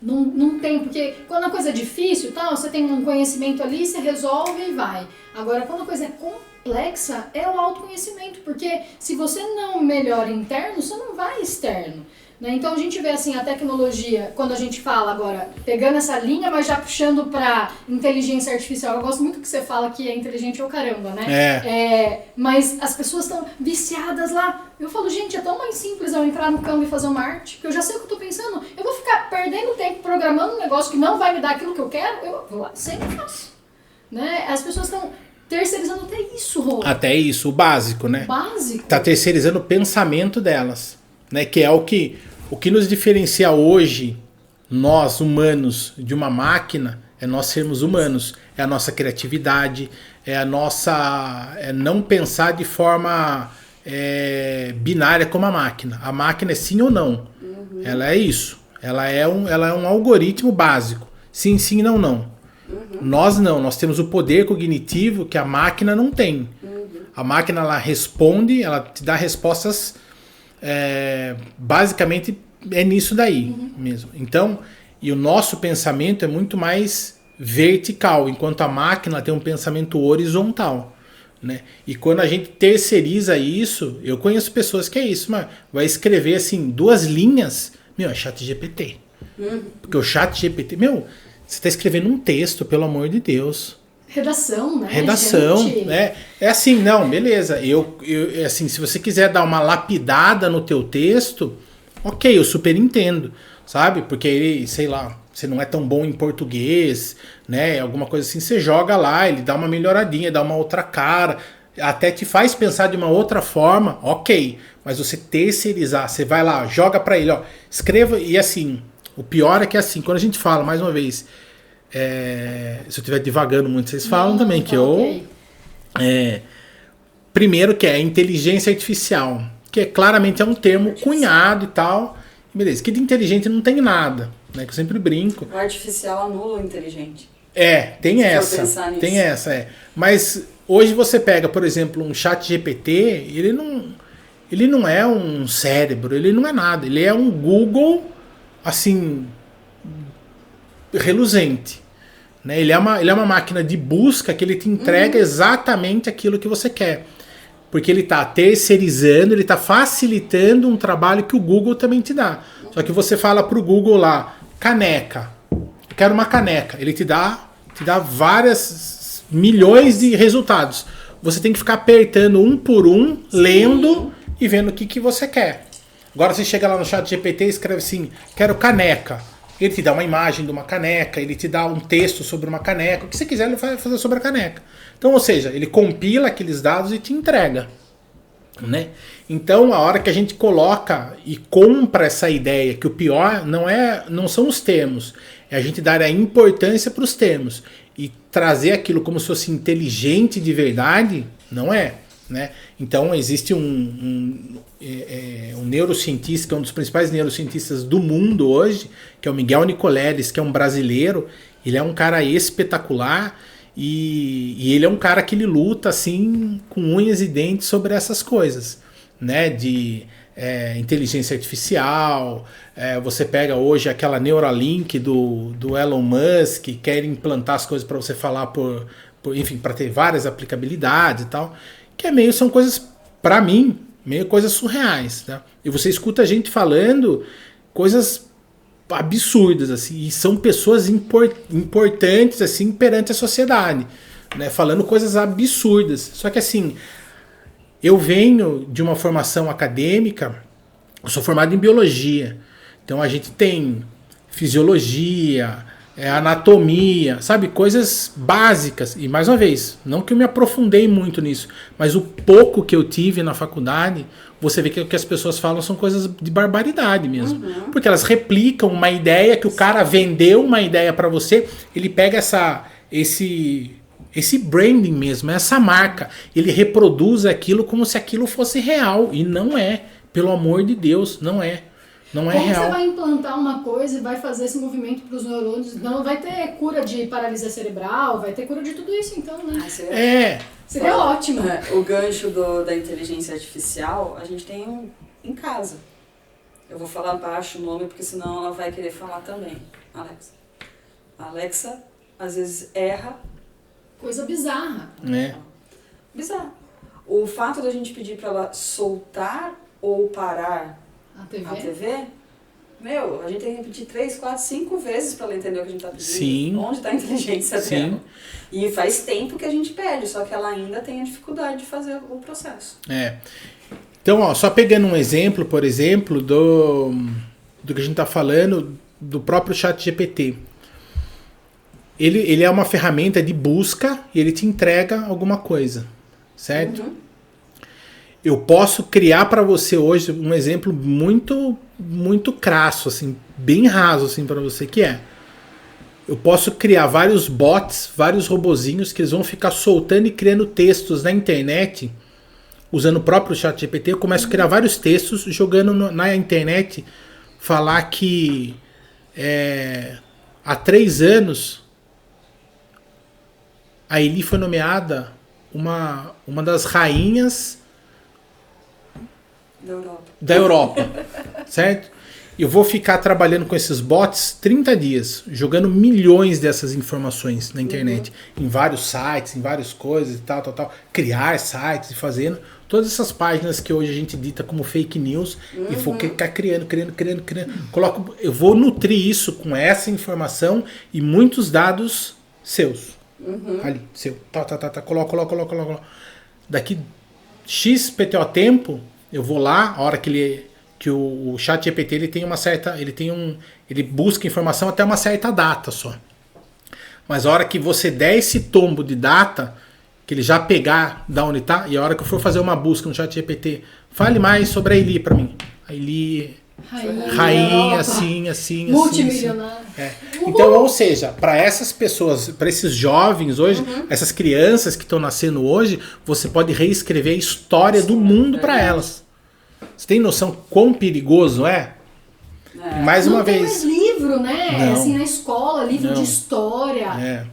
Não tem, porque quando a coisa é difícil, você tem um conhecimento ali, você resolve e vai. Agora, quando a coisa é complexa, é o autoconhecimento, porque se você não melhora interno, você não vai externo. Né? Então a gente vê assim a tecnologia, quando a gente fala agora, pegando essa linha, mas já puxando para inteligência artificial. Eu gosto muito que você fala que é inteligente ou caramba, né? Mas as pessoas estão viciadas lá. Eu falo, gente, é tão mais simples eu entrar no Canva e fazer uma arte, que eu já sei o que eu tô pensando. Eu vou ficar perdendo tempo programando um negócio que não vai me dar aquilo que eu quero, eu vou lá, sempre faço. Né? As pessoas estão terceirizando até isso, Rô. Até isso, o básico, né? O básico. Tá terceirizando o pensamento delas, né? Que é o que nos diferencia hoje, nós humanos, de uma máquina, é nós sermos humanos. É a nossa criatividade, é não pensar de forma binária como a máquina. A máquina é sim ou não. Ela é isso. Ela é um algoritmo básico. Sim, sim, não, não. Nós não. Nós temos o poder cognitivo que a máquina não tem. A máquina, ela responde, ela te dá respostas... basicamente é nisso daí mesmo. Então, e o nosso pensamento é muito mais vertical, enquanto a máquina tem um pensamento horizontal, né? E quando a gente terceiriza isso, eu conheço pessoas que é isso, mas vai escrever assim 2 linhas, é ChatGPT. Porque o ChatGPT, você está escrevendo um texto, pelo amor de Deus. Redação, né? Redação, né? É assim, não, beleza. Assim, se você quiser dar uma lapidada no teu texto, ok, eu super entendo, sabe? Porque ele, sei lá, você não é tão bom em português, né? Alguma coisa assim, você joga lá, ele dá uma melhoradinha, dá uma outra cara, até te faz pensar de uma outra forma, ok. Mas você terceirizar, você vai lá, joga para ele, ó, escreva, e assim, o pior é que assim, quando a gente fala, mais uma vez, se eu estiver divagando muito, vocês falam também, que eu... primeiro que é inteligência artificial, que claramente é um termo cunhado e tal, beleza, que de inteligente não tem nada, né, que eu sempre brinco. O artificial anula o inteligente. Tem essa. Mas hoje você pega, por exemplo, um chat GPT, ele não é um cérebro, ele não é nada, ele é um Google, assim, reluzente. Né? Ele é uma máquina de busca que ele te entrega exatamente aquilo que você quer. Porque ele está terceirizando, ele está facilitando um trabalho que o Google também te dá. Só que você fala para o Google lá, caneca, eu quero uma caneca. Ele te dá várias milhões de resultados. Você tem que ficar apertando um por um, lendo e vendo o que você quer. Agora você chega lá no chat GPT e escreve assim, quero caneca. Ele te dá uma imagem de uma caneca, ele te dá um texto sobre uma caneca, o que você quiser ele vai fazer sobre a caneca. Então, ou seja, ele compila aqueles dados e te entrega. Né? Então, a hora que a gente coloca e compra essa ideia, que o pior não são os termos, é a gente dar a importância para os termos e trazer aquilo como se fosse inteligente de verdade, não é. Né? Então, existe um neurocientista, que é um dos principais neurocientistas do mundo hoje, que é o Miguel Nicoleles, que é um brasileiro. Ele é um cara espetacular e ele é um cara que ele luta assim com unhas e dentes sobre essas coisas, né? De inteligência artificial. Você pega hoje aquela Neuralink do Elon Musk, que quer implantar as coisas para você falar enfim, para ter várias aplicabilidades e tal. Que são coisas, para mim, meio coisas surreais, tá? E você escuta a gente falando coisas absurdas, assim, e são pessoas importantes, assim, perante a sociedade, né? Falando coisas absurdas. Só que, assim, eu venho de uma formação acadêmica, eu sou formado em biologia, então a gente tem fisiologia, anatomia, sabe? Coisas básicas. E mais uma vez, não que eu me aprofundei muito nisso, mas o pouco que eu tive na faculdade, você vê que o que as pessoas falam são coisas de barbaridade mesmo. Porque elas replicam uma ideia que o cara vendeu uma ideia para você, ele pega esse branding mesmo, essa marca, ele reproduz aquilo como se aquilo fosse real. E não é. Pelo amor de Deus, não é. Não é real. Como você vai implantar uma coisa e vai fazer esse movimento para os neurônios? Não vai ter cura de paralisia cerebral, vai ter cura de tudo isso então, né? Seria ótimo. O gancho da inteligência artificial a gente tem em casa. Eu vou falar baixo o nome porque senão ela vai querer falar também. Alexa. A Alexa às vezes erra. Coisa bizarra. Bizarro. O fato da gente pedir para ela soltar ou parar a TV, a gente tem que repetir 3, 4, 5 vezes para ela entender o que a gente está pedindo. Sim. Onde está a inteligência dela. E faz tempo que a gente pede, só que ela ainda tem a dificuldade de fazer o processo. Então, ó, só pegando um exemplo, por exemplo, do que a gente está falando, do próprio ChatGPT. Ele é uma ferramenta de busca e ele te entrega alguma coisa, certo? Eu posso criar para você hoje um exemplo muito, muito crasso, assim, bem raso assim, para você, que eu posso criar vários bots, vários robozinhos que eles vão ficar soltando e criando textos na internet, usando o próprio ChatGPT. Eu começo a criar vários textos, jogando na internet, falar que há 3 anos a Eli foi nomeada uma das rainhas da Europa, certo? Eu vou ficar trabalhando com esses bots 30 dias, jogando milhões dessas informações na internet, em vários sites, em várias coisas e tal, criar sites e fazendo todas essas páginas que hoje a gente dita como fake news, e vou ficar criando. Eu vou nutrir isso com essa informação e muitos dados seus. Ali, seu. Coloca. Daqui X PTO tempo, eu vou lá, a hora que o ChatGPT ele busca informação até uma certa data só. Mas a hora que você der esse tombo de data, que ele já pegar da onde tá, e a hora que eu for fazer uma busca no ChatGPT Fale mais sobre a Eli para mim. A Eli... Rainha, assim. Multimilionária. Então, ou seja, para essas pessoas, para esses jovens hoje, essas crianças que estão nascendo hoje, você pode reescrever a história do mundo para elas. Você tem noção quão perigoso é? Mais uma vez. Não tem mais livro, né? Assim, na escola, livro de história.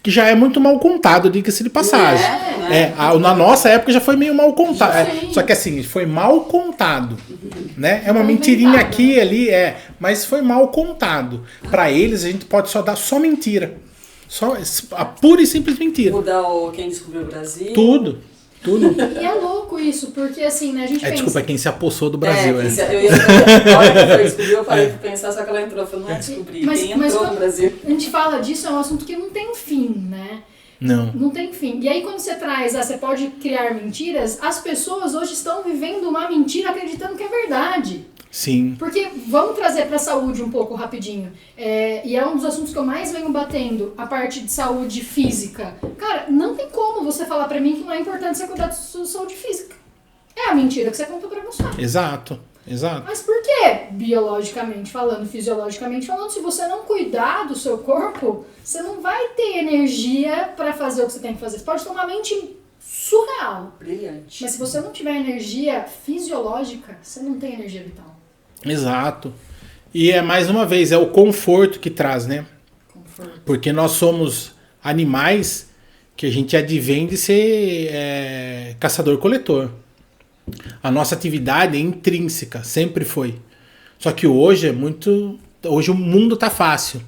Que já é muito mal contado, diga-se de passagem. Na nossa época já foi meio mal contado. Só que assim, foi mal contado. Né? É uma mentirinha aqui e ali, mas foi mal contado. Para eles, a gente pode só dar só mentira. Só a pura e simples mentira. Mudar quem descobriu o Brasil. Tudo. E é louco isso, porque assim, né, a gente pensa... Desculpa, quem se apossou do Brasil. Eu ia fazer, a hora que ela descobriu, eu parei de pensar, só que ela entrou. Eu falei, não é descobrir, quem entrou no Brasil. A gente fala disso, é um assunto que não tem fim, né? Não tem fim. E aí quando você traz, você pode criar mentiras, as pessoas hoje estão vivendo uma mentira acreditando que é verdade. Sim. Porque vamos trazer para a saúde um pouco rapidinho. E é um dos assuntos que eu mais venho batendo, a parte de saúde física. Cara, não tem como você falar para mim que não é importante você cuidar da sua saúde física. É a mentira que você contou para você. Exato. Mas por quê? Biologicamente falando, fisiologicamente falando, se você não cuidar do seu corpo, você não vai ter energia para fazer o que você tem que fazer. Você pode ter uma mente surreal. Brilhante. Mas se você não tiver energia fisiológica, você não tem energia vital. Exato. E mais uma vez, é o conforto que traz, né? Porque nós somos animais que a gente advém de ser caçador-coletor. A nossa atividade é intrínseca, sempre foi. Só que hoje hoje o mundo tá fácil.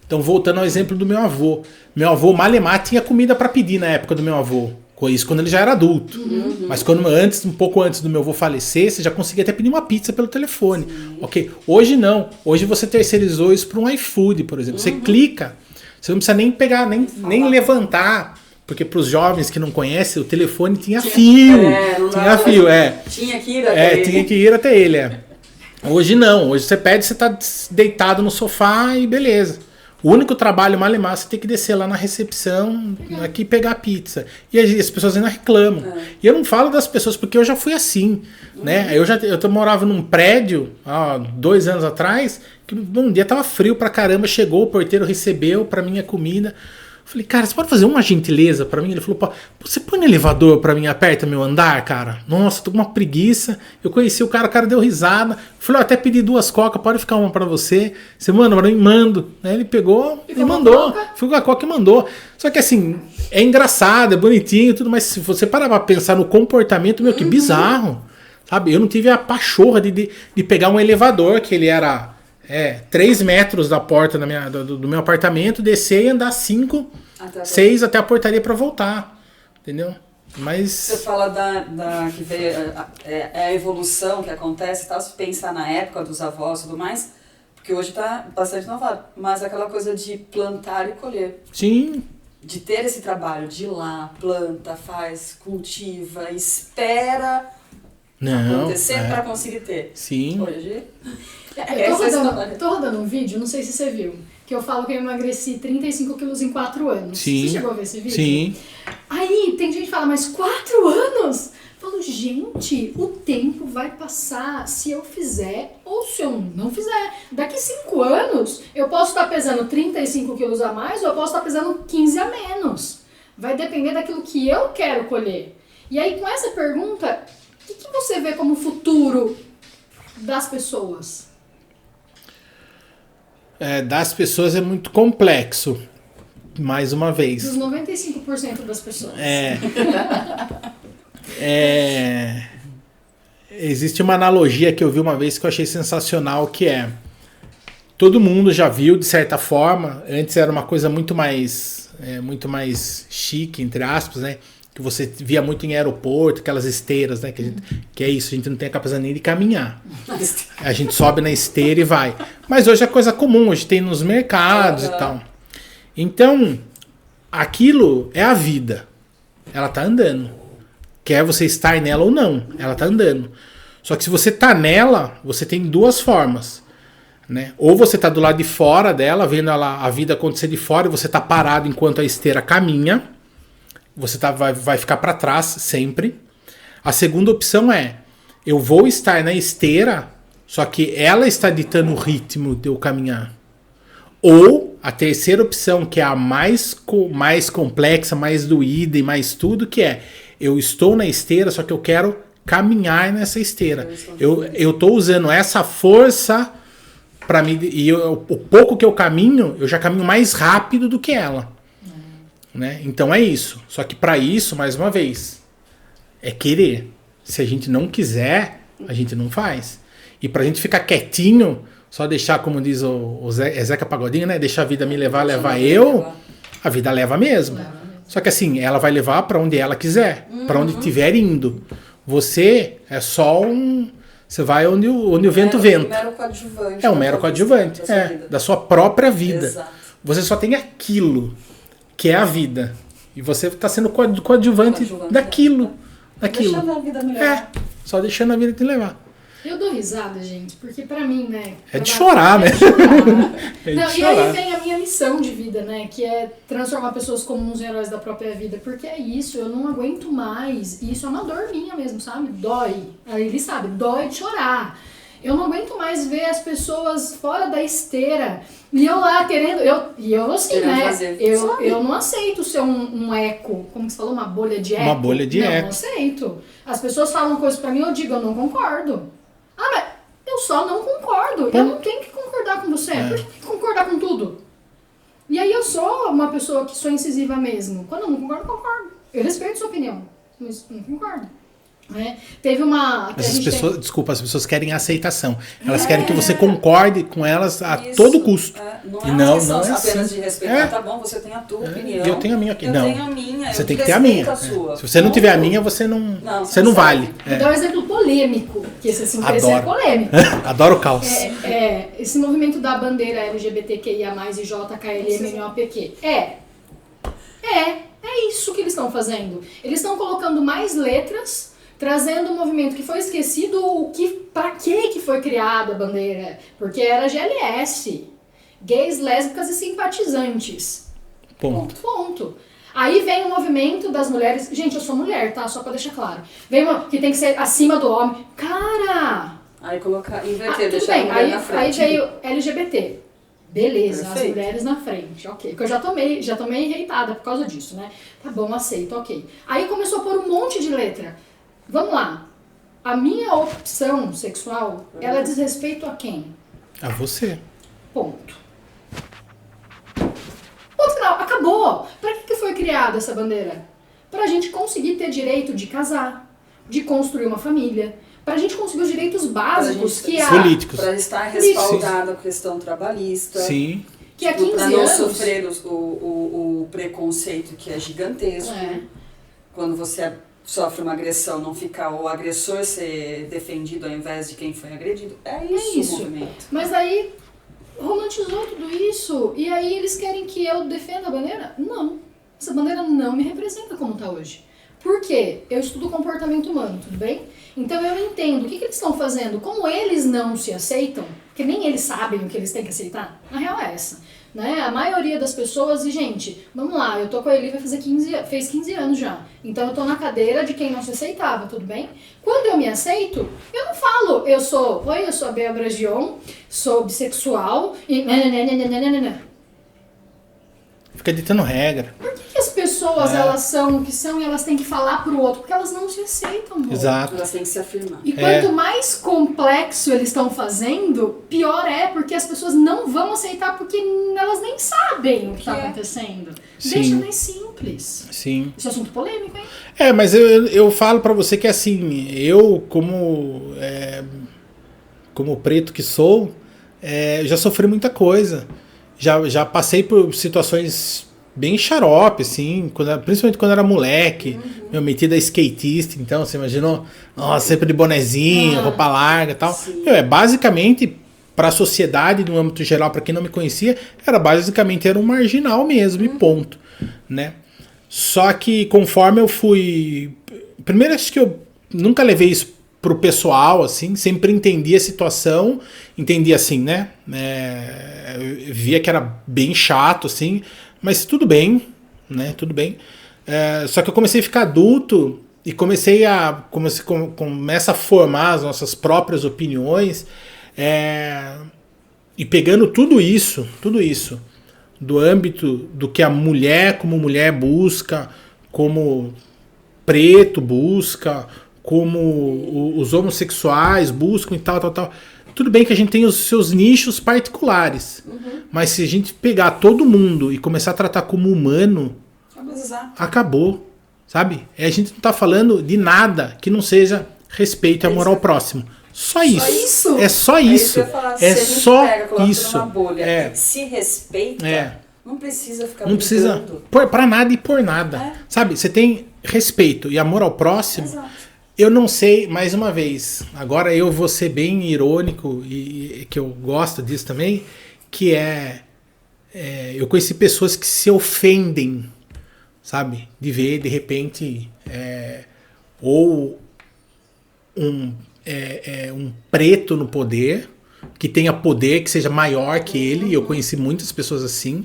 Então, voltando ao exemplo do meu avô. Meu avô, malemar, tinha comida para pedir na época do meu avô. Isso quando ele já era adulto. Mas um pouco antes do meu avô falecer, você já conseguia até pedir uma pizza pelo telefone. Ok? Hoje não. Hoje você terceirizou isso para um iFood, por exemplo. Você clica, você não precisa nem pegar, nem levantar. Porque para os jovens que não conhecem, o telefone tinha fio. Tinha que ir até ele. Hoje não. Hoje você pede, você está deitado no sofá e beleza. O único trabalho malemar, você tem que descer lá na recepção, aqui pegar a pizza. E as pessoas ainda reclamam. E eu não falo das pessoas, porque eu já fui assim. Né? Eu morava num prédio, 2 anos atrás, que um dia tava frio pra caramba, chegou, o porteiro recebeu pra mim a comida. Falei, cara, você pode fazer uma gentileza pra mim? Ele falou, pô, você põe no elevador pra mim, aperta meu andar, cara? Nossa, tô com uma preguiça. Eu conheci o cara deu risada. Falei, até pedi 2 coca, pode ficar uma pra você. Você manda pra mim? Mando. Aí ele pegou e mandou. Ficou com a coca e mandou. Só que assim, é engraçado, é bonitinho e tudo, mas se você parar pra pensar no comportamento, que bizarro. Sabe? Eu não tive a pachorra de pegar um elevador, que ele era... 3 metros da porta do meu apartamento, descer e andar 5, 6 até a portaria para voltar. Entendeu? Mas... Você fala que veio a evolução que acontece, tá? Se pensar na época dos avós e tudo mais, porque hoje está bastante inovado, mas aquela coisa de plantar e colher. Sim. De ter esse trabalho de ir lá, planta, faz, cultiva, espera acontecer para conseguir ter. Sim. Hoje... Eu tô rodando um vídeo, não sei se você viu, que eu falo que eu emagreci 35 quilos em 4 anos. Sim. Você chegou a ver esse vídeo? Sim. Aí tem gente que fala, mas 4 anos? Eu falo, gente, o tempo vai passar se eu fizer ou se eu não fizer. Daqui 5 anos, eu posso estar pesando 35 quilos a mais ou eu posso estar pesando 15 a menos. Vai depender daquilo que eu quero colher. E aí, com essa pergunta, o que você vê como futuro das pessoas? Das pessoas é muito complexo, mais uma vez. Dos 95% das pessoas. Existe uma analogia que eu vi uma vez que eu achei sensacional, que todo mundo já viu, de certa forma, antes era uma coisa muito mais chique, entre aspas, né? Que você via muito em aeroporto, aquelas esteiras, né? Que é isso, a gente não tem a capacidade nem de caminhar. A gente sobe na esteira e vai. Mas hoje é coisa comum, hoje tem nos mercados e tal. Então, aquilo é a vida. Ela tá andando. Quer você estar nela ou não, ela tá andando. Só que se você tá nela, você tem 2 formas. Né? Ou você tá do lado de fora dela, vendo a vida acontecer de fora, e você tá parado enquanto a esteira caminha. Você vai ficar para trás sempre. A segunda opção é, eu vou estar na esteira, só que ela está ditando o ritmo de eu caminhar. Ou a terceira opção, que é a mais complexa, mais doída e mais tudo, que é, eu estou na esteira, só que eu quero caminhar nessa esteira. Eu estou usando essa força para mim, e o pouco que eu caminho, eu já caminho mais rápido do que ela. Né? Então é isso. Só que para isso, mais uma vez, é querer. Se a gente não quiser, a gente não faz. E pra gente ficar quietinho, só deixar, como diz o Zeca Pagodinho, né? Deixar a vida me levar eu, a vida leva mesmo. Só que assim, ela vai levar para onde ela quiser, para onde estiver indo. Você é só você vai onde o vento venta. É um mero coadjuvante. É um mero coadjuvante, da sua própria vida. Exato. Você só tem aquilo, que é a vida. E você está sendo coadjuvante daquilo. Deixando a vida me levar. Só deixando a vida te levar. Eu dou risada, gente, porque pra mim, né... É de chorar, né? E aí vem a minha missão de vida, né? Que é transformar pessoas comuns em heróis da própria vida. Porque é isso, eu não aguento mais. E isso é uma dor minha mesmo, sabe? Dói. Aí ele sabe, dói de chorar. Eu não aguento mais ver as pessoas fora da esteira. E eu lá querendo... Eu assim, né? Eu não aceito ser um eco. Como que você falou? Uma bolha de eco? Uma bolha de eco. Não aceito. As pessoas falam coisas pra mim, eu digo, eu não concordo. Ah, mas eu só não concordo. Eu não tenho que concordar com você. Por que concordar com tudo? E aí eu sou uma pessoa que sou incisiva mesmo. Quando eu não concordo, eu concordo. Eu respeito sua opinião, mas não concordo. Teve uma... Desculpa, as pessoas querem aceitação. Elas querem que você concorde com elas a todo custo. Não é apenas de respeitar. Tá bom, você tem a tua opinião. Eu tenho a minha aqui. Eu tenho a minha. Você tem que ter a minha. Se você não tiver a minha, você não vale. Vou dar um exemplo polêmico, que esse assim, é polêmico. Adoro o caos. Esse movimento da bandeira LGBTQIA+, e JKLMNOPQ. É isso que eles estão fazendo. Eles estão colocando mais letras, trazendo um movimento que foi esquecido, pra que foi criada a bandeira? Porque era GLS, gays, lésbicas e simpatizantes. Ponto. Aí vem o movimento das mulheres, gente, eu sou mulher, tá? Só pra deixar claro. Vem que tem que ser acima do homem. Cara! Aí inverter, deixar a mulher na frente. Aí veio LGBT. Beleza, Perfeito. As mulheres na frente, ok. Porque eu já tô meio irritada por causa disso, né? Tá bom, aceito, ok. Aí começou a pôr um monte de letra. Vamos lá. A minha opção sexual, ela diz respeito a quem? A você. Ponto final, acabou. Pra que foi criada essa bandeira? Pra gente conseguir ter direito de casar, de construir uma família, pra gente conseguir os direitos básicos políticos. Pra estar respaldada a questão trabalhista. Sim. Que há 15 pra não anos... sofrer o preconceito que é gigantesco. Quando você sofre uma agressão, não ficar o agressor ser defendido ao invés de quem foi agredido. É isso. O movimento. Mas aí romantizou tudo isso e aí eles querem que eu defenda a bandeira? Não. Essa bandeira não me representa como está hoje. Por quê? Eu estudo comportamento humano, tudo bem? Então eu entendo o que eles estão fazendo, como eles não se aceitam, porque nem eles sabem o que eles têm que aceitar. A real é essa. Né? A maioria das pessoas, e gente, vamos lá, eu tô com a Eli, fez 15 anos já. Então eu tô na cadeira de quem não se aceitava, tudo bem? Quando eu me aceito, eu não falo, eu sou a Bea Bragion, sou bissexual e... Fica ditando regra. Por que as pessoas, elas são o que são e elas têm que falar pro outro? Porque elas não se aceitam, amor. Exato. Elas têm que se afirmar. E quanto mais complexo eles estão fazendo, pior é, porque as pessoas não vão aceitar porque elas nem sabem o que está acontecendo. Sim. Deixa mais simples. Sim. Esse é assunto polêmico, hein? Mas eu falo pra você que assim, eu como preto que sou, já sofri muita coisa. Já passei por situações bem xarope, assim, principalmente quando era moleque, meu metido a skatista, então, você imaginou? Nossa, sempre de bonezinho, roupa larga e tal. Basicamente, para a sociedade, no âmbito geral, para quem não me conhecia, era um marginal mesmo, e ponto, né? Só que conforme eu fui... Primeiro, acho que eu nunca levei isso pro pessoal, assim, sempre entendi a situação, entendi assim, né? Eu via que era bem chato, assim, mas tudo bem, né? Tudo bem. Só que eu comecei a ficar adulto começa a formar as nossas próprias opiniões, e pegando tudo isso do âmbito do que a mulher como mulher busca, como preto busca, como os homossexuais buscam e tal. Tudo bem que a gente tem os seus nichos particulares, mas se a gente pegar todo mundo e começar a tratar como humano, acabou, sabe? A gente não tá falando de nada que não seja respeito e amor ao próximo. Só isso. É só isso. É só isso. Se respeita, não precisa ficar não precisa pra nada e por nada. Sabe? Você tem respeito e amor ao próximo. Exato. Eu não sei, mais uma vez, agora eu vou ser bem irônico e que eu gosto disso também, que eu conheci pessoas que se ofendem, sabe? De ver, de repente, ou um preto no poder, que tenha poder, que seja maior que ele, e eu conheci muitas pessoas assim,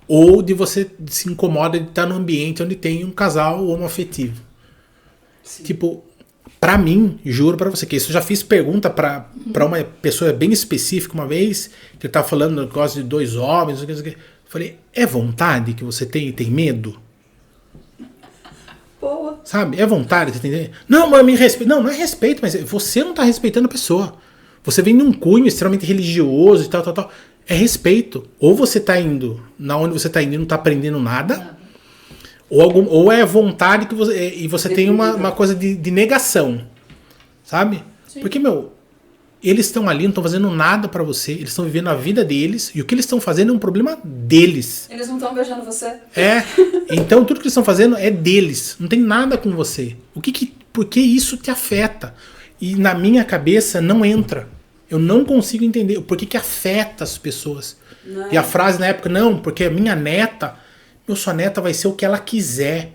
ou de você se incomoda de estar num ambiente onde tem um casal homoafetivo. Tipo, pra mim, juro pra você que isso, eu já fiz pergunta pra uma pessoa bem específica uma vez, que ele tava falando do negócio de 2 homens, eu falei, é vontade que você tem medo? Boa. Sabe? É vontade, você tem. Não, mas me respeita. Não é respeito, mas você não tá respeitando a pessoa. Você vem num cunho extremamente religioso e tal. É respeito. Ou você tá indo na onde você tá indo e não tá aprendendo nada, ou é vontade que você tem uma coisa de negação. Sabe? Sim. Porque, eles estão ali, não estão fazendo nada pra você, eles estão vivendo a vida deles, e o que eles estão fazendo é um problema deles. Eles não estão beijando você. Então tudo que eles estão fazendo é deles, não tem nada com você. Por que isso te afeta? E na minha cabeça não entra. Eu não consigo entender por que afeta as pessoas. Não. E a frase na época, não, porque a minha neta, sua neta vai ser o que ela quiser.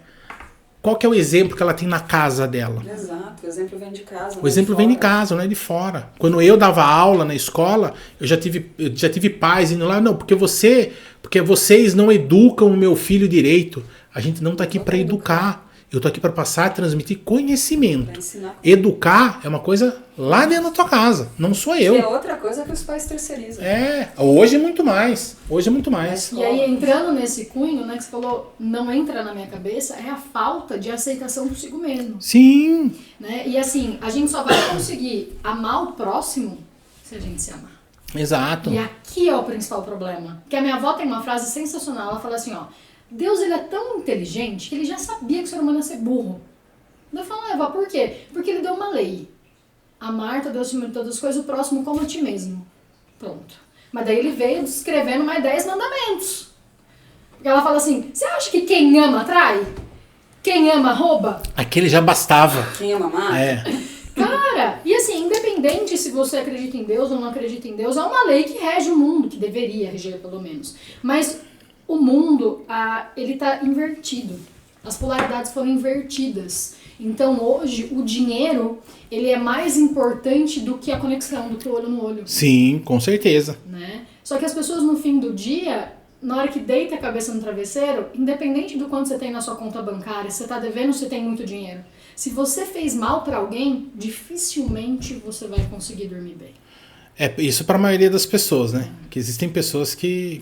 Qual que é o exemplo que ela tem na casa dela? Exato, o exemplo vem de casa. O exemplo vem de casa, não é de fora. Quando eu dava aula na escola, eu já tive pais indo lá, não, porque vocês não educam o meu filho direito. A gente não está aqui para educar. Eu tô aqui para passar, transmitir conhecimento. Educar é uma coisa lá dentro da tua casa, não sou eu. Que é outra coisa que os pais terceirizam. Hoje é muito mais. E aí, entrando nesse cunho, né, que você falou, não entra na minha cabeça, é a falta de aceitação consigo mesmo. Sim. Né? E assim, a gente só vai conseguir amar o próximo se a gente se amar. Exato. E aqui é o principal problema. Porque a minha avó tem uma frase sensacional, ela fala assim, Deus, ele é tão inteligente que ele já sabia que o ser humano ia ser burro. Eu falo, Eva, por quê? Porque ele deu uma lei. Amar-te, Deus acima de todas as coisas, o próximo como a ti mesmo. Pronto. Mas daí ele veio descrevendo mais 10 mandamentos. Porque ela fala assim, você acha que quem ama trai? Quem ama rouba? Aquele já bastava. Quem ama mata? Cara, e assim, independente se você acredita em Deus ou não acredita em Deus, é uma lei que rege o mundo, que deveria reger pelo menos. Mas o mundo, ele tá invertido. As polaridades foram invertidas. Então hoje o dinheiro, ele é mais importante do que a conexão, do que o olho no olho. Sim, com certeza. Né? Só que as pessoas no fim do dia, na hora que deita a cabeça no travesseiro, independente do quanto você tem na sua conta bancária, se você tá devendo, se tem muito dinheiro. Se você fez mal pra alguém, dificilmente você vai conseguir dormir bem. Isso para a maioria das pessoas, né? Que existem pessoas que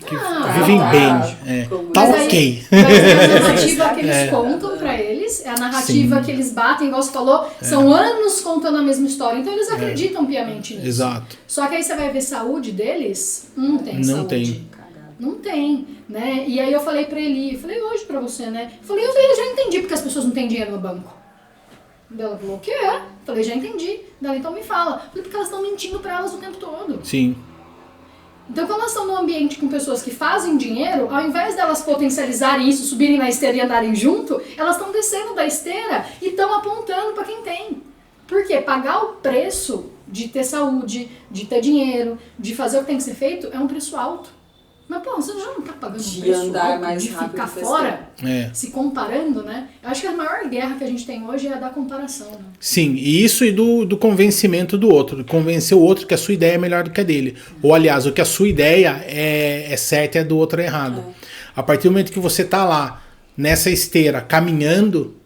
vivem bem. Tá ok. Mas é a narrativa que eles contam pra eles, é a narrativa que eles batem, igual você falou, são anos contando a mesma história, então eles acreditam piamente nisso. Exato. Só que aí você vai ver saúde deles, não tem saúde. Não tem, né? E aí eu falei pra ele, hoje pra você, né? Eu já entendi porque as pessoas não têm dinheiro no banco. Ela falou, o que é? Falei, já entendi. Ela, então me fala. Falei, porque elas estão mentindo pra elas o tempo todo. Sim. Então quando elas estão num ambiente com pessoas que fazem dinheiro, ao invés delas potencializarem isso, subirem na esteira e andarem junto, elas estão descendo da esteira e estão apontando pra quem tem. Por quê? Pagar o preço de ter saúde, de ter dinheiro, de fazer o que tem que ser feito, é um preço alto. Mas, pô, você já não tá pagando um preço andar alto mais de rápido ficar fora, se comparando, né? Eu acho que a maior guerra que a gente tem hoje é a da comparação. Né? Sim, e isso e do convencimento do outro. De convencer o outro que a sua ideia é melhor do que a dele. Ou, aliás, o que a sua ideia é certa e a do outro é errado. A partir do momento que você tá lá, nessa esteira, caminhando,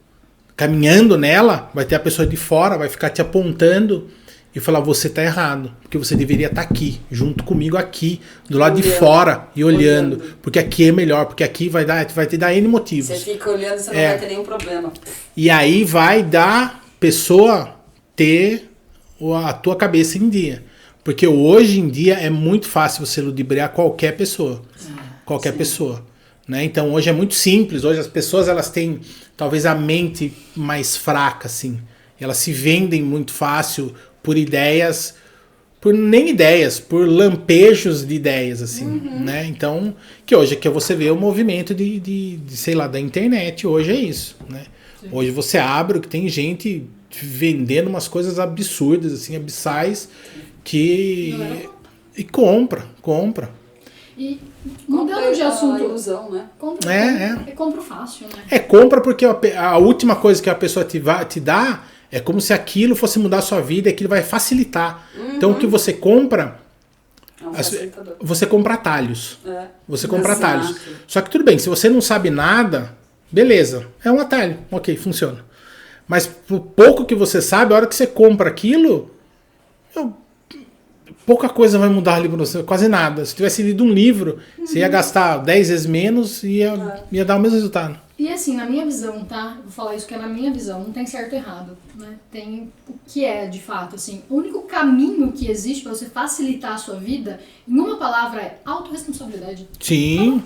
caminhando nela, vai ter a pessoa de fora, vai ficar te apontando e falar, você tá errado, porque você deveria estar aqui, junto comigo aqui, do lado de fora e olhando, porque aqui é melhor, porque aqui vai te dar N motivos. Você fica olhando, você não vai ter nenhum problema. E aí vai dar pessoa ter a tua cabeça em dia. Porque hoje em dia é muito fácil você ludibriar qualquer pessoa. Qualquer pessoa. Né? Então hoje é muito simples. Hoje as pessoas elas têm talvez a mente mais fraca, assim. Elas se vendem muito fácil por ideias, por lampejos de ideias, assim. Né? Então, que hoje é que você vê o movimento sei lá, da internet. Hoje é isso. Né? Hoje você abre que tem gente vendendo umas coisas absurdas, assim, abissais, que... E compra. E mudando de assunto... Ilusão, né? Compra fácil, né? Compra porque a última coisa que a pessoa te dá é como se aquilo fosse mudar a sua vida e aquilo vai facilitar. Então o que você compra... Você compra atalhos. Você compra atalhos. Só que tudo bem, se você não sabe nada, beleza, é um atalho. Ok, funciona. Mas por pouco que você sabe, a hora que você compra aquilo, pouca coisa vai mudar ali para você, quase nada. Se tivesse lido um livro, você ia gastar 10 vezes menos e ia dar o mesmo resultado. E assim, na minha visão, tá? Vou falar isso que é na minha visão, não tem certo e errado, né? Tem o que é, de fato, assim. O único caminho que existe para você facilitar a sua vida, em uma palavra, é autorresponsabilidade. Sim.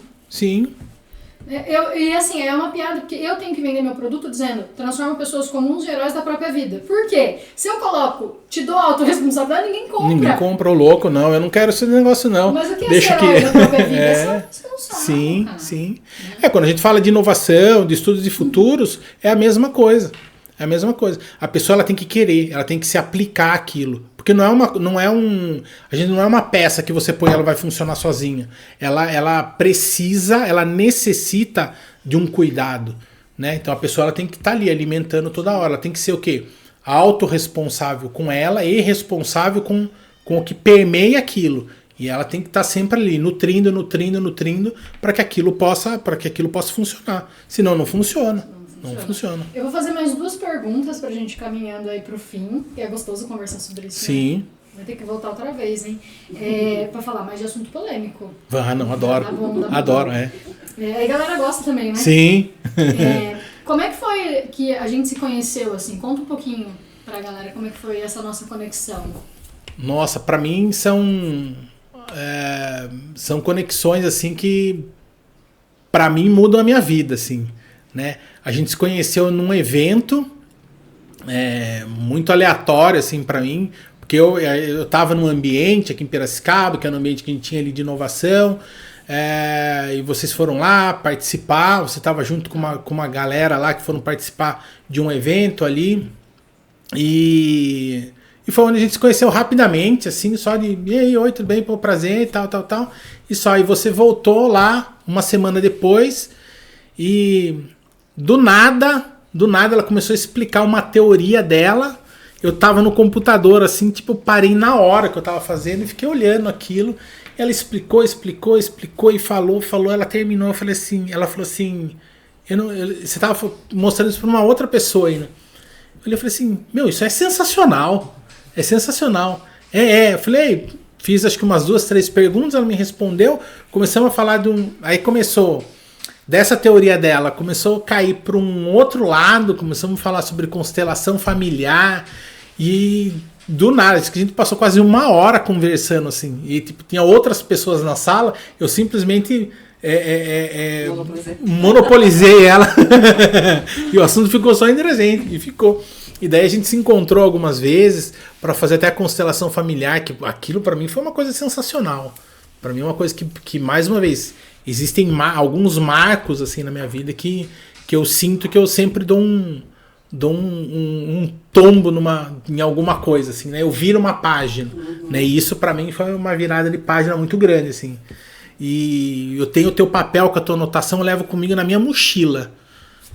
E assim, é uma piada, porque eu tenho que vender meu produto dizendo, transforma pessoas comuns em heróis da própria vida. Por quê? Se eu coloco, te dou autorresponsabilidade, ninguém compra. Ninguém compra, o louco, não. Eu não quero esse negócio, não. Mas o que é ser herói da própria vida? É só você não sabe. Sim. Quando a gente fala de inovação, de estudos de futuros, é a mesma coisa. A pessoa ela tem que querer, ela tem que se aplicar aquilo. Porque a gente não é uma peça que você põe e ela vai funcionar sozinha. Ela necessita de um cuidado. Né? Então a pessoa ela tem que estar ali alimentando toda hora. Ela tem que ser o quê? Autorresponsável com ela e responsável com o que permeia aquilo. E ela tem que estar sempre ali, nutrindo, para que aquilo possa funcionar. Senão não funciona. Não funciona. Eu vou fazer mais 2 perguntas pra gente caminhando aí pro fim, que é gostoso conversar sobre isso. Sim. Né? Vai ter que voltar outra vez, hein? Pra falar mais de assunto polêmico. Não, adoro. Tá bom. Adoro, Aí a galera gosta também, né? Sim. Como é que foi que a gente se conheceu, assim? Conta um pouquinho pra galera como é que foi essa nossa conexão. Nossa, pra mim são conexões, assim, que pra mim mudam a minha vida, assim, né? A gente se conheceu num evento muito aleatório, assim, pra mim, porque eu tava num ambiente aqui em Piracicaba, que era um ambiente que a gente tinha ali de inovação, e vocês foram lá participar, você tava junto com uma galera lá que foram participar de um evento ali, e foi onde a gente se conheceu rapidamente, assim, só de, e aí, oi, tudo bem, pô, prazer, tal, e só, e você voltou lá uma semana depois, e... Do nada ela começou a explicar uma teoria dela. Eu tava no computador, assim, tipo, parei na hora que eu tava fazendo e fiquei olhando aquilo. Ela explicou e falou, ela terminou, ela falou assim, você tava mostrando isso pra uma outra pessoa ainda. Eu falei assim, isso é sensacional. Eu falei, fiz acho que umas 2, 3 perguntas, ela me respondeu, começamos a falar aí começou... Dessa teoria dela, começou a cair para um outro lado, começamos a falar sobre constelação familiar e do nada, a gente passou quase 1 hora conversando assim, e tipo, tinha outras pessoas na sala, eu simplesmente monopolizei ela e o assunto ficou só entre a gente, e ficou. E daí a gente se encontrou algumas vezes para fazer até a constelação familiar, que aquilo para mim foi uma coisa sensacional. Para mim é uma coisa que mais uma vez... Existem alguns marcos assim na minha vida que eu sinto que eu sempre dou um tombo em alguma coisa, assim, né? Eu viro uma página, né? E isso pra mim foi uma virada de página muito grande, assim. E eu tenho o teu papel com a tua anotação, eu levo comigo na minha mochila.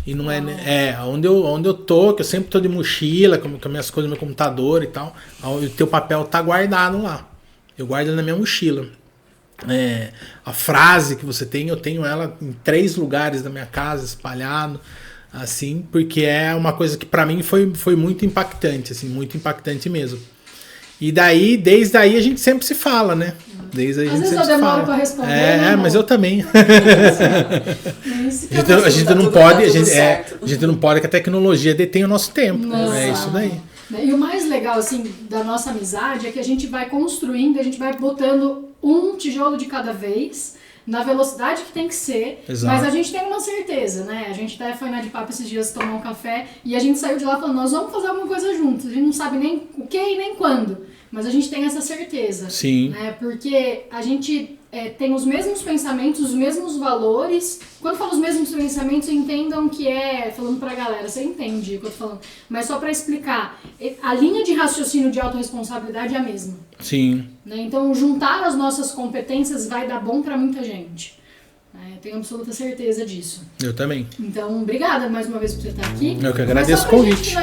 E não onde eu tô, que eu sempre tô de mochila, com as minhas coisas, meu computador e tal. O teu papel tá guardado lá. Eu guardo na minha mochila. A frase que você tem, eu tenho ela em 3 lugares da minha casa, espalhado. assim, porque é uma coisa que para mim foi muito impactante, assim, muito impactante mesmo. E daí, desde aí a gente sempre se fala, né? Desde aí a gente sempre se fala. Às vezes eu demoro pra responder, né, mas eu também. A gente não pode que a tecnologia detém o nosso tempo. É isso daí. E o mais legal, assim, da nossa amizade é que a gente vai construindo, a gente vai botando um tijolo de cada vez, na velocidade que tem que ser. Exato. Mas a gente tem uma certeza, né? A gente até foi na de papo esses dias tomar um café e a gente saiu de lá falando, nós vamos fazer alguma coisa juntos. A gente não sabe nem o que e nem quando, mas a gente tem essa certeza. Sim. Né? Porque a gente tem os mesmos pensamentos, os mesmos valores. Quando eu falo os mesmos pensamentos, entendam que falando pra galera, você entende o que eu tô falando. Mas só pra explicar, a linha de raciocínio de autorresponsabilidade é a mesma. Sim. Né? Então, juntar as nossas competências vai dar bom pra muita gente. Tenho absoluta certeza disso. Eu também. Então, obrigada mais uma vez por você estar aqui. Eu que agradeço o convite.